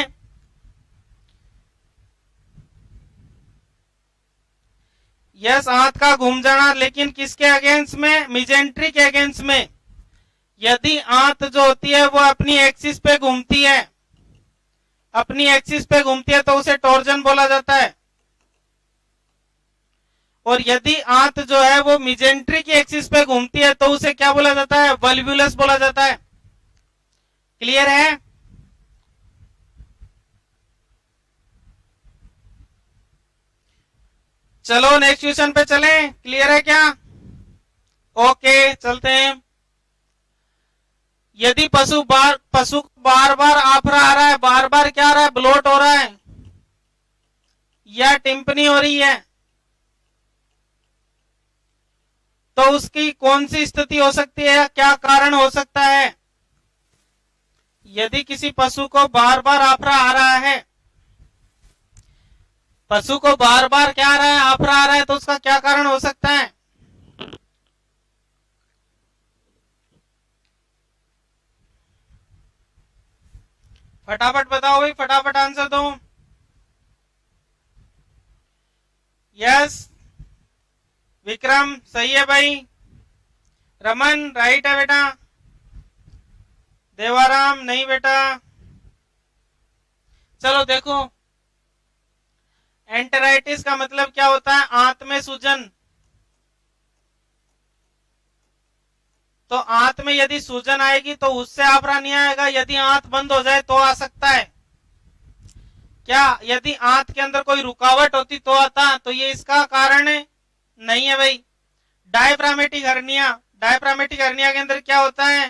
यस, आंत का घूम जाना, लेकिन किसके अगेंस्ट में? मिजेंट्री के अगेंस्ट में। यदि आंत जो होती है वो अपनी एक्सिस पे घूमती है, अपनी एक्सिस पे घूमती है, तो उसे टॉर्जन बोला जाता है। और यदि आंत जो है वो मिजेंट्री की एक्सिस पे घूमती है तो उसे क्या बोला जाता है? वल्वुलस बोला जाता है। क्लियर है? चलो नेक्स्ट क्वेश्चन पे चलें। क्लियर है क्या? ओके चलते हैं। यदि पशु बार बार आफरा आ रहा है, बार बार क्या आ रहा है? ब्लोट हो रहा है या टिम्पनी हो रही है, तो उसकी कौन सी स्थिति हो सकती है या क्या कारण हो सकता है? यदि किसी पशु को बार बार आफरा आ रहा है, पशु को बार बार क्या आ रहा है? आफरा आ रहा है, तो उसका क्या कारण हो सकता है? फटाफट बताओ भाई, फटाफट आंसर दो। यस विक्रम सही है भाई। रमन राइट है बेटा। देवाराम नहीं बेटा। चलो देखो, एंटेराइटिस का मतलब क्या होता है? आंत में सूजन। तो आंत में यदि सूजन आएगी तो उससे आफरा नहीं आएगा, यदि आंत बंद हो जाए तो आ सकता है क्या? यदि आंत के अंदर कोई रुकावट होती तो आता, तो ये इसका कारण नहीं है भाई। डायफ्रामेटिक हर्निया, डायफ्रामेटिक हर्निया के अंदर क्या होता है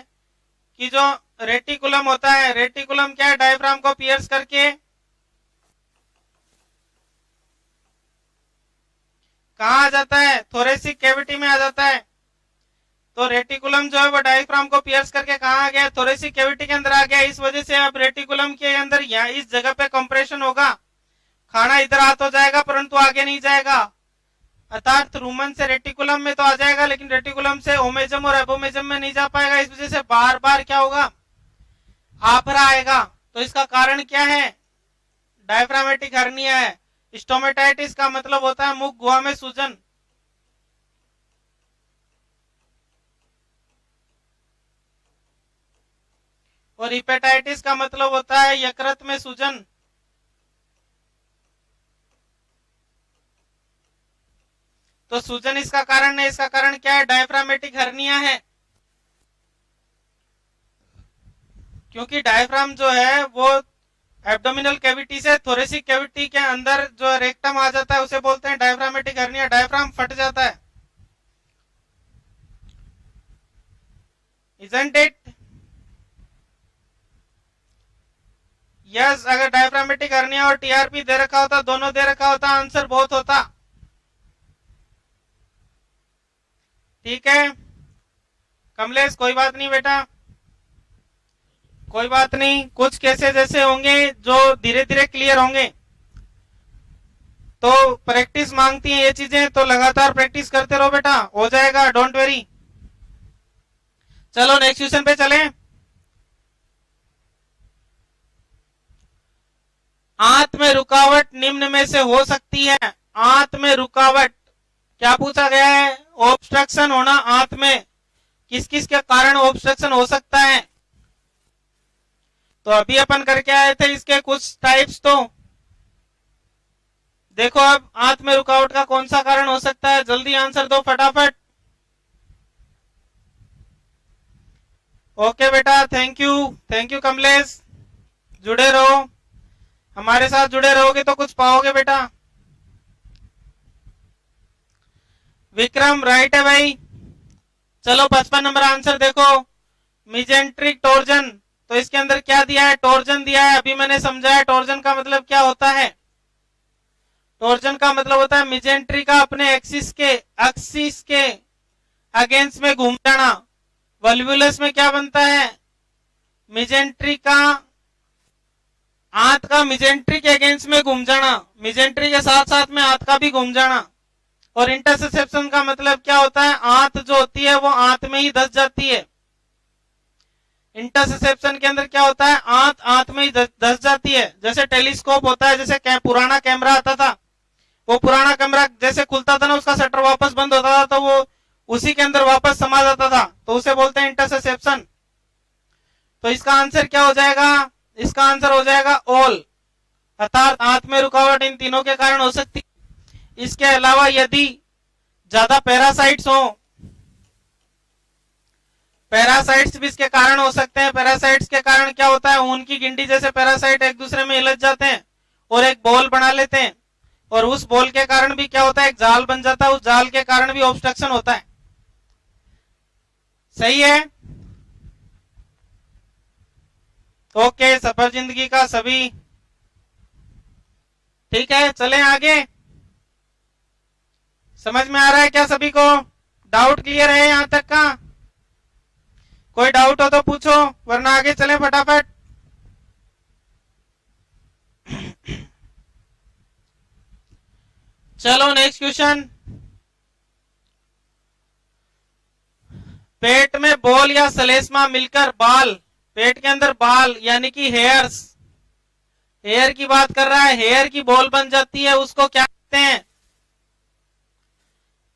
कि जो रेटिकुलम होता है, रेटिकुलम क्या है, डायफ्राम को पियर्स करके कहा आ जाता है, थोरेसिक कैविटी में आ जाता है। तो रेटिकुलम जो है वो डायफ्राम को पियर्स करके कहा आ गया, थोरेसिक कैविटी के अंदर आ गया। इस वजह से अब रेटिकुलम के अंदर यहाँ इस जगह पे कंप्रेशन होगा, खाना इधर हाथ हो जाएगा परंतु आगे नहीं जाएगा, अर्थात रूमन से रेटिकुलम में तो आ जाएगा लेकिन रेटिकुलम से ओमेजम और एपोमेजम में नहीं जा पाएगा। इस वजह से बार बार क्या होगा, आफरा आएगा। तो इसका कारण क्या है, डायफ्रामेटिक हर्निया है। स्टोमेटाइटिस का मतलब होता है मुख गुहा में सूजन। और हिपेटाइटिस का मतलब होता है यकृत में सूजन। तो सूजन इसका कारण है, इसका कारण क्या है, डायफ्रामेटिक हर्निया है। क्योंकि डायफ्राम जो है वो एब्डोमिनल कैविटी से थोरेसिक कैविटी के अंदर जो रेक्टम आ जाता है उसे बोलते हैं डायफ्रामेटिक हर्निया। डायफ्राम फट जाता है, इजंट इट? यस, अगर डायफ्रामेटिक हर्निया और टीआरपी दे रखा होता, दोनों दे रखा होता, आंसर बहुत होता। ठीक है कमलेश, कोई बात नहीं बेटा, कोई बात नहीं। कुछ केसेस ऐसे होंगे जो धीरे धीरे क्लियर होंगे, तो प्रैक्टिस मांगती हैं ये चीजें, तो लगातार प्रैक्टिस करते रहो बेटा, हो जाएगा, डोंट वेरी। चलो नेक्स्ट क्वेश्चन पे चलें। आंत में रुकावट निम्न में से हो सकती है। आंत में रुकावट क्या पूछा गया है, ऑब्स्ट्रक्शन होना आंत में, किस किस के कारण ऑब्स्ट्रक्शन हो सकता है। तो अभी अपन करके आए थे इसके कुछ टाइप्स, तो देखो अब आंत में रुकावट का कौन सा कारण हो सकता है, जल्दी आंसर दो फटाफट। ओके बेटा, थैंक यू कमलेश, जुड़े रहो, हमारे साथ जुड़े रहोगे तो कुछ पाओगे बेटा। विक्रम राइट है भाई। चलो 55 नंबर आंसर देखो, मिजेंट्रिक टोर्जन। तो इसके अंदर क्या दिया है, टोर्जन दिया है। अभी मैंने समझाया टोर्जन का मतलब क्या होता है। टोर्जन का मतलब होता है मिजेंट्री का अपने एक्सिस के अगेंस्ट में घूम जाना। वल्वुलस में क्या बनता है, मिजेंट्री का, आंत का मिजेंट्री के अगेंस्ट में घूम जाना, मिजेंट्री के साथ साथ में आंत का भी घूम जाना। और इंटरसेप्शन का मतलब क्या होता है, आंत जो होती है वो आंत में ही धस जाती है। इंटरसेप्शन के अंदर क्या होता है, आंत में ही धस जाती है। जैसे टेलीस्कोप होता है, जैसे पुराना कैमरा आता था, वो पुराना कैमरा जैसे खुलता था ना, उसका शटर वापस बंद होता था तो वो उसी के अंदर वापस समा जाता था, तो उसे बोलते हैं इंटरसेप्शन। तो इसका आंसर क्या हो जाएगा, इसका आंसर हो जाएगा ऑल, अर्थात आंत में रुकावट इन तीनों के कारण हो सकती है। इसके अलावा यदि ज्यादा पैरासाइट्स हो, पैरासाइट्स भी इसके कारण हो सकते हैं। पैरासाइट्स के कारण क्या होता है, ऊन की गिंडी जैसे पैरासाइट एक दूसरे में उलझ जाते हैं और एक बॉल बना लेते हैं, और उस बॉल के कारण भी क्या होता है, एक जाल बन जाता है, उस जाल के कारण भी ऑब्स्ट्रक्शन होता है। सही है, ओके, सफल जिंदगी का सभी ठीक है। चलें आगे, समझ में आ रहा है क्या सभी को, डाउट क्लियर है यहां तक का, कोई डाउट हो तो पूछो वरना आगे चलें फटाफट। चलो नेक्स्ट क्वेश्चन, पेट में बॉल या सलेस्मा मिलकर बाल, पेट के अंदर बाल यानी कि हेयर्स, हेयर की बात कर रहा है, हेयर की बॉल बन जाती है, उसको क्या कहते हैं।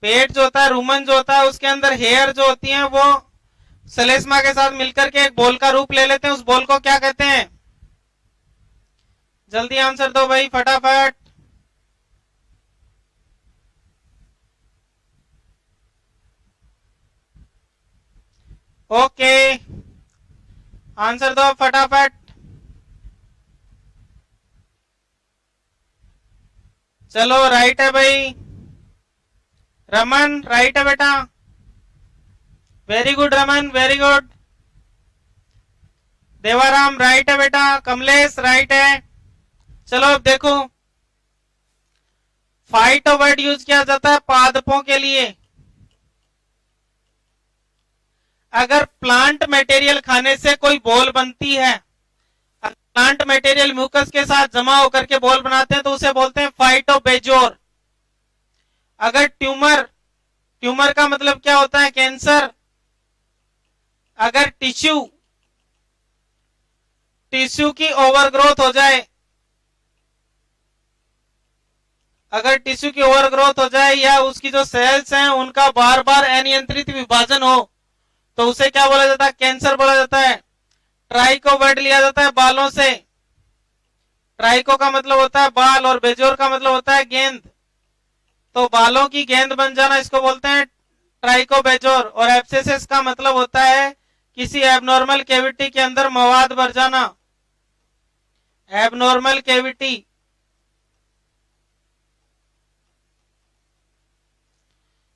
पेट जो होता है, रूमन जो होता है, उसके अंदर हेयर जो होती है वो सलेस्मा के साथ मिलकर के एक बॉल का रूप ले लेते हैं, उस बॉल को क्या कहते हैं। जल्दी आंसर दो भाई फटाफट। ओके, आंसर दो फटाफट। चलो राइट है भाई, रमन राइट है बेटा, very good Raman, very good. Devaram right है बेटा, कमलेश राइट है। चलो अब देखो, फाइटो वर्ड यूज किया जाता है पादपों के लिए। अगर प्लांट मटेरियल खाने से कोई बॉल बनती है, प्लांट मटेरियल म्यूकस के साथ जमा होकर के बॉल बनाते हैं तो उसे बोलते हैं फाइटोबेजोर। अगर ट्यूमर, ट्यूमर का मतलब क्या होता है? कैंसर। अगर टिश्यू, टिश्यू की ओवरग्रोथ हो जाए, अगर टिश्यू की ओवरग्रोथ हो जाए या उसकी जो सेल्स हैं उनका बार बार अनियंत्रित विभाजन हो तो उसे क्या बोला जाता है? कैंसर बोला जाता है। ट्राइको वर्ड लिया जाता है बालों से। ट्राइको का मतलब होता है बाल और बेजोर का मतलब होता है गेंद। तो बालों की गेंद बन जाना, इसको बोलते हैं ट्राइको बेजोर। और एब्सेसिस का मतलब होता है किसी एबनॉर्मल कैविटी के अंदर मवाद भर जाना। एबनॉर्मल कैविटी,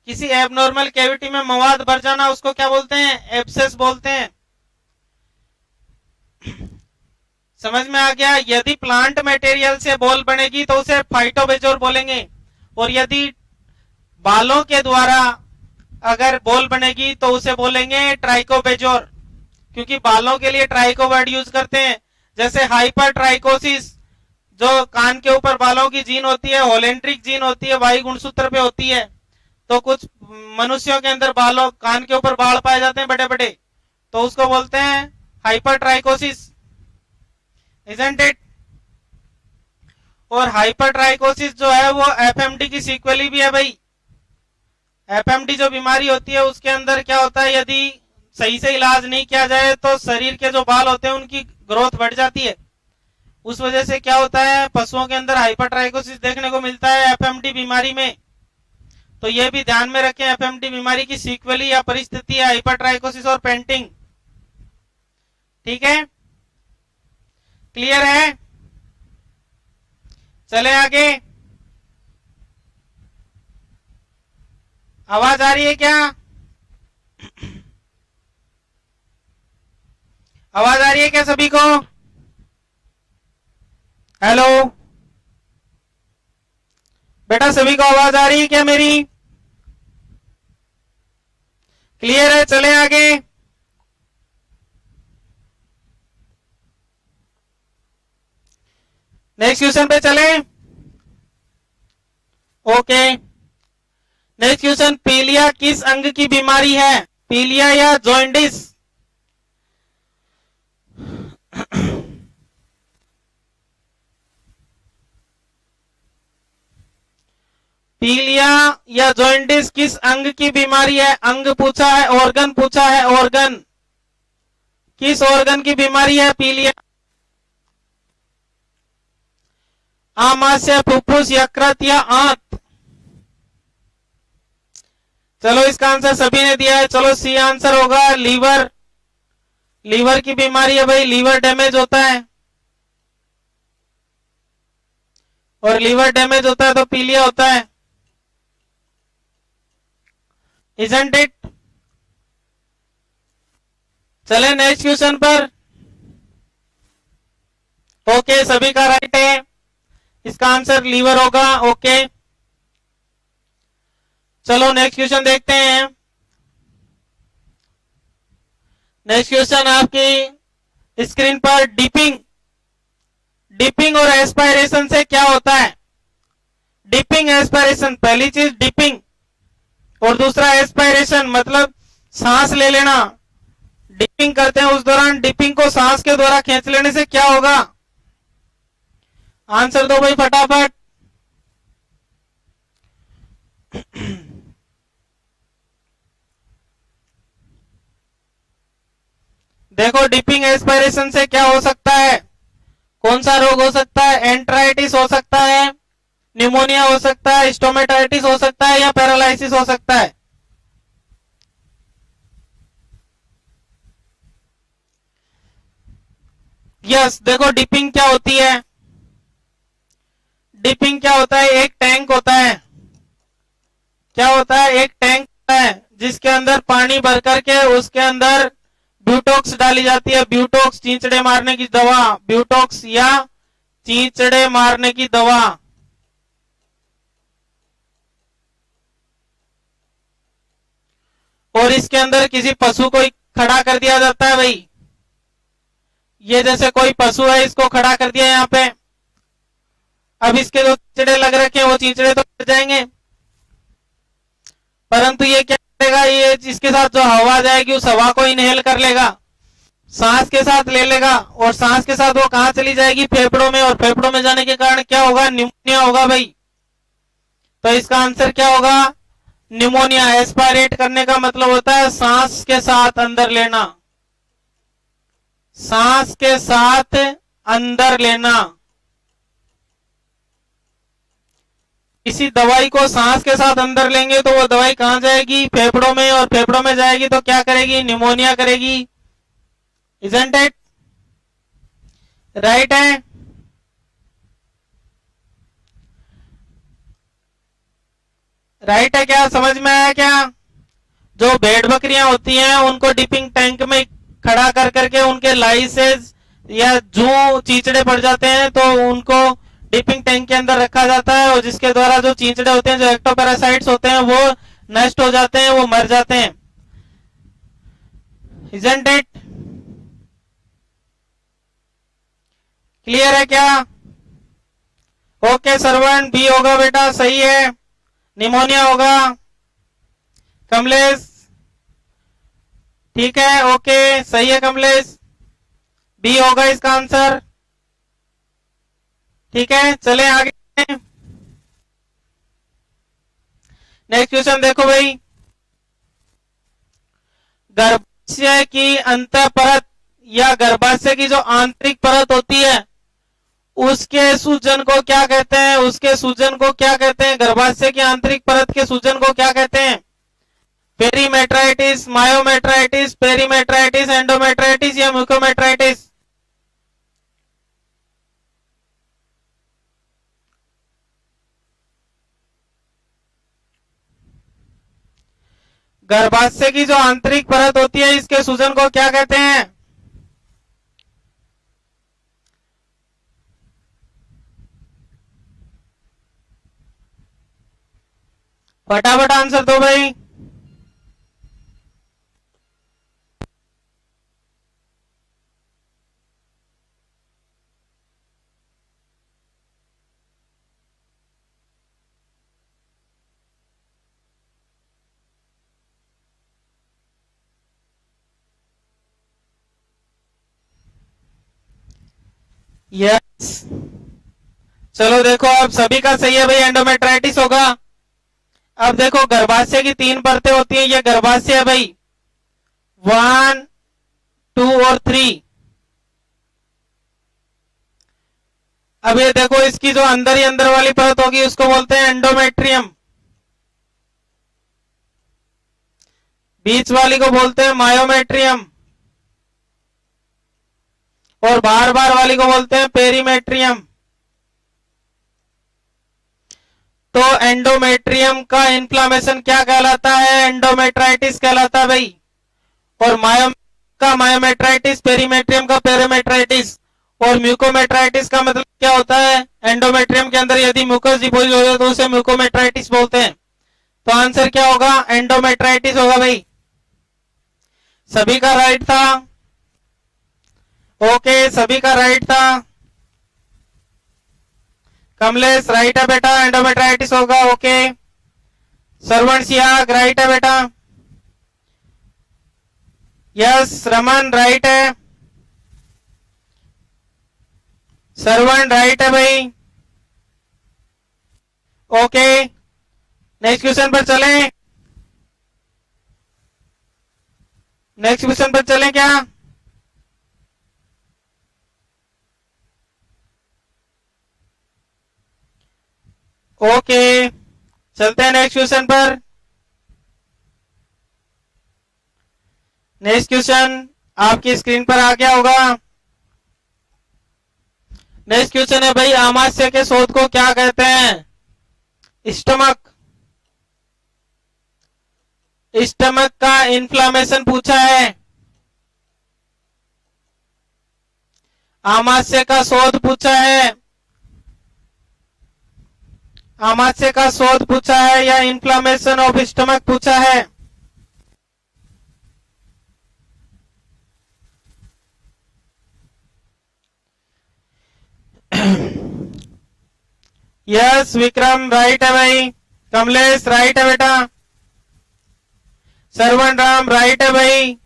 किसी एबनॉर्मल कैविटी में मवाद भर जाना, उसको क्या बोलते हैं? एब्सेस बोलते हैं। समझ में आ गया? यदि प्लांट मटेरियल से बॉल बनेगी तो उसे फाइटोबेजोर बोलेंगे, और यदि बालों के द्वारा अगर बॉल बनेगी तो उसे बोलेंगे ट्राइकोबेजोर, क्योंकि बालों के लिए ट्राइको वर्ड यूज करते हैं। जैसे हाइपर ट्राइकोसिस, जो कान के ऊपर बालों की जीन होती है, होलेंट्रिक जीन होती है, वायु गुणसूत्र पे होती है। तो कुछ मनुष्यों के अंदर बालों, कान के ऊपर बाल पाए जाते हैं बड़े बड़े, तो उसको बोलते हैं हाइपर ट्राइकोसिस, इजंट इट? और हाइपर ट्राइकोसिस जो है वो एफएमडी की सीक्वली भी है भाई। एफएमडी जो बीमारी होती है उसके अंदर क्या होता है, यदि सही से इलाज नहीं किया जाए तो शरीर के जो बाल होते हैं उनकी ग्रोथ बढ़ जाती है। उस वजह से क्या होता है, पशुओं के अंदर हाइपर ट्राइकोसिस देखने को मिलता है एफएमडी बीमारी में। तो ये भी ध्यान में रखें, एफएमडी बीमारी की सीक्वली या परिस्थिति है हाइपर ट्राइकोसिस और पेंटिंग। ठीक है, क्लियर है? चले आगे। आवाज आ रही है क्या? आवाज आ रही है क्या सभी को? हेलो बेटा, सभी को आवाज आ रही है क्या मेरी? क्लियर है? चले आगे। नेक्स्ट क्वेश्चन पे चले। ओके, नेक्स्ट क्वेश्चन, पीलिया किस अंग की बीमारी है? पीलिया या जॉइंडिस? पीलिया या जॉइंटिस किस अंग की बीमारी है? अंग पूछा है, ऑर्गन पूछा है, ऑर्गन। किस ऑर्गन की बीमारी है पीलिया? आमाशय, फुफ्फुस, यकृत या आंत? चलो इसका आंसर सभी ने दिया है। चलो सी आंसर होगा लीवर। लीवर की बीमारी है भाई, लीवर डैमेज होता है और लीवर डैमेज होता है तो पीलिया होता है, इजंट इट? चले नेक्स्ट क्वेश्चन पर। ओके, सभी का राइट है, इसका आंसर लीवर होगा। ओके, चलो नेक्स्ट क्वेश्चन देखते हैं। नेक्स्ट क्वेश्चन आपकी स्क्रीन पर, डिपिंग। डिपिंग और एस्पायरेशन से क्या होता है? डिपिंग, एस्पायरेशन, पहली चीज डिपिंग और दूसरा एस्पायरेशन, मतलब सांस ले लेना। डिपिंग करते हैं उस दौरान डिपिंग को सांस के द्वारा खींच लेने से क्या होगा? आंसर दो भाई फटाफट। देखो, डिपिंग एस्पायरेशन से क्या हो सकता है? कौन सा रोग हो सकता है? एंट्राइटिस हो सकता है, निमोनिया हो सकता है, स्टोमेटाइटिस हो सकता है या पैरालाइसिस हो सकता है। यस देखो डिपिंग क्या होती है, डिपिंग क्या होता है, एक टैंक होता है, क्या होता है, एक टैंक होता है जिसके अंदर पानी भर करके उसके अंदर ब्यूटॉक्स डाली जाती है, ब्यूटॉक्स चींचड़े मारने की दवा, ब्यूटॉक्स या चींचड़े मारने की दवा। और इसके अंदर किसी पशु को खड़ा कर दिया जाता है भाई, ये जैसे कोई पशु है इसको खड़ा कर दिया यहाँ पे, अब इसके जो चींचड़े लग रखे हैं वो चींचड़े तो मर जाएंगे, परंतु ये क्या करेगा, ये इसके साथ जो हवा जाएगी उस हवा को इनहेल कर लेगा, सांस के साथ ले लेगा, और सांस के साथ वो कहां चली जाएगी, फेफड़ों में, और फेफड़ों में जाने के कारण क्या होगा, निमोनिया होगा भाई। तो इसका आंसर क्या होगा, निमोनिया। एस्पायरेट करने का मतलब होता है सांस के साथ अंदर लेना, सांस के साथ अंदर लेना। किसी दवाई को सांस के साथ अंदर लेंगे तो वो दवाई कहां जाएगी, फेफड़ों में, और फेफड़ों में जाएगी तो क्या करेगी, निमोनिया करेगी। इजंट इट राइट है। राइट है क्या, समझ में आया क्या। जो भेड़ बकरियां होती हैं उनको डिपिंग टैंक में खड़ा कर करके उनके लाइसेस या जो चींचड़े पड़ जाते हैं तो उनको डिपिंग टैंक के अंदर रखा जाता है, और जिसके द्वारा जो चींचड़े होते हैं, जो एक्टोपैरासाइट्स होते हैं, वो नष्ट हो जाते हैं, वो मर जाते हैं। इजंट इट क्लियर है क्या। ओके सरवण बी होगा बेटा, सही है, निमोनिया होगा। कमलेश ठीक है, ओके सही है कमलेश, बी होगा इसका आंसर। ठीक है चले आगे, नेक्स्ट क्वेश्चन देखो भाई। गर्भाशय की अंतः परत या गर्भाशय की जो आंतरिक परत होती है उसके सूजन को क्या कहते हैं, उसके सूजन को क्या कहते हैं, गर्भाशय की आंतरिक परत के सूजन को क्या कहते हैं, पेरीमेट्राइटिस, मायोमेट्राइटिस, पेरीमेट्राइटिस, एंडोमेट्राइटिस या म्यूकोमेट्राइटिस। गर्भाशय की जो आंतरिक परत होती है इसके सूजन को क्या कहते हैं। फटाफट आंसर दो भाई। यस चलो देखो अब सभी का सही है भाई, एंडोमेट्राइटिस होगा। अब देखो गर्भाशय की 3 परतें होती हैं, ये गर्भाशय है भाई, 1, 2 और 3। अब ये देखो इसकी जो अंदर ही अंदर वाली परत होगी उसको बोलते हैं एंडोमेट्रियम, बीच वाली को बोलते हैं मायोमेट्रियम, और बार बार वाली को बोलते हैं पेरीमेट्रियम। तो एंडोमेट्रियम का इन्फ्लामेशन क्या कहलाता है, एंडोमेट्राइटिस कहलाता है भाई, और मायोमेट्राइटिस, पेरीमेट्रियम का पेरीमेट्राइटिस, और म्यूकोमेट्राइटिस का मतलब क्या होता है, एंडोमेट्रियम के अंदर यदि म्यूकस डिपोजिट हो जाए तो उसे म्यूकोमेट्राइटिस बोलते हैं। तो आंसर क्या होगा, एंडोमेट्राइटिस होगा भाई। सभी का राइट था, ओके सभी का राइट था। कमलेश राइट है बेटा, एंडोमेट्राइटिस होगा, ओके। सरवण सियाग राइट है बेटा, यस रमन राइट है, सरवण राइट है भाई, ओके। नेक्स्ट क्वेश्चन पर चलें, नेक्स्ट क्वेश्चन पर चलें क्या। ओके चलते हैं नेक्स्ट क्वेश्चन पर। नेक्स्ट क्वेश्चन आपकी स्क्रीन पर आ गया होगा। नेक्स्ट क्वेश्चन है भाई, आमाशय के शोध को क्या कहते हैं? स्टमक। स्टमक का इन्फ्लामेशन पूछा है। आमाशय का शोध पूछा है। आमाशय का शोध पूछा है या इन्फ्लामेशन ऑफ स्टमक पूछा है? यस विक्रम राइट है भाई। कमलेश राइट है बेटा। सरवण राम राइट है भाई।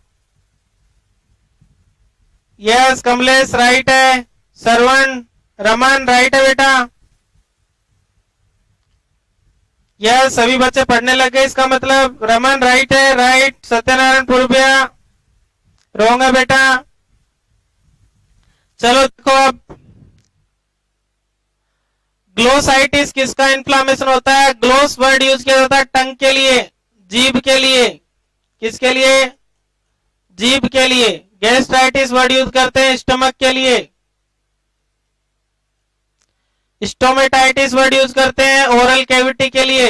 यस कमलेश राइट है। सरवण रमन राइट है बेटा। यस सभी बच्चे पढ़ने लगे, इसका मतलब रमन राइट है। राइट। सत्यनारायण पूर्विया रॉन्ग है बेटा। चलो देखो अब, ग्लोसाइटिस किसका इन्फ्लामेशन होता है? ग्लोस वर्ड यूज किया जाता है टंग के लिए, जीभ के लिए। किसके लिए? जीभ के लिए। गैस्ट्राइटिस वर्ड यूज करते हैं स्टमक के लिए। स्टोमेटाइटिस वर्ड यूज करते हैं ओरल कैविटी के लिए।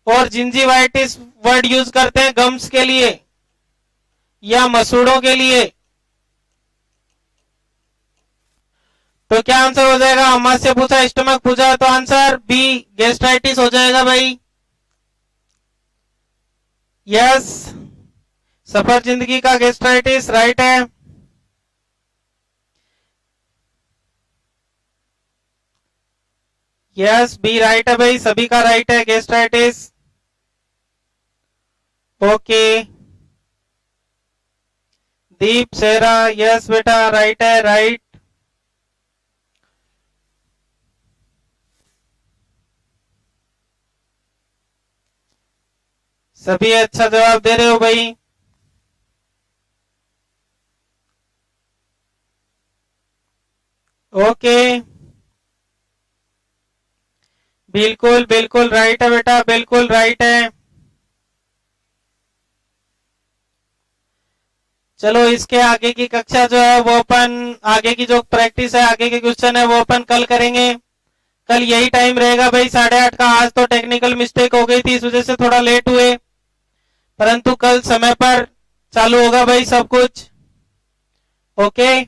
और जिंजीवाइटिस वर्ड यूज करते हैं गम्स के लिए या मसूड़ों के लिए। तो क्या आंसर हो जाएगा? आमाशय पूछा, स्टमक पूछा, तो आंसर बी गैस्ट्राइटिस हो जाएगा भाई। यस सफर जिंदगी का गैस्ट्राइटिस राइट है। यस बी राइट है भाई, सभी का राइट है गैस्ट्राइटिस। ओके दीप सेरा यस बेटा राइट है। राइट। सभी अच्छा जवाब दे रहे हो भाई। ओके बिल्कुल बिल्कुल राइट है बेटा, बिल्कुल राइट है। चलो इसके आगे की कक्षा जो है वो अपन आगे की जो प्रैक्टिस है, आगे के क्वेश्चन है वो अपन कल करेंगे। कल यही टाइम रहेगा भाई 8:30 का। आज तो टेक्निकल मिस्टेक हो गई थी, इस वजह से थोड़ा लेट हुए, परंतु कल समय पर चालू होगा भाई सब कुछ। ओके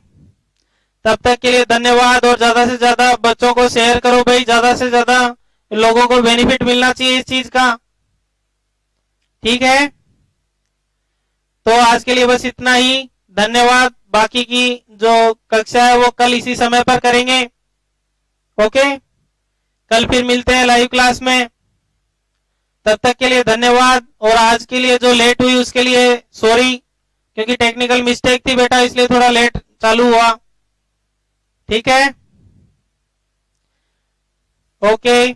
तब तक के लिए धन्यवाद। और ज्यादा से ज्यादा बच्चों को शेयर करो भाई, ज्यादा से ज्यादा लोगों को बेनिफिट मिलना चाहिए इस चीज का। ठीक है तो आज के लिए बस इतना ही। धन्यवाद। बाकी की जो कक्षा है वो कल इसी समय पर करेंगे। ओके कल फिर मिलते हैं लाइव क्लास में। तब तक के लिए धन्यवाद। और आज के लिए जो लेट हुई उसके लिए सॉरी, क्योंकि टेक्निकल मिस्टेक थी बेटा, इसलिए थोड़ा लेट चालू हुआ। ठीक है ओके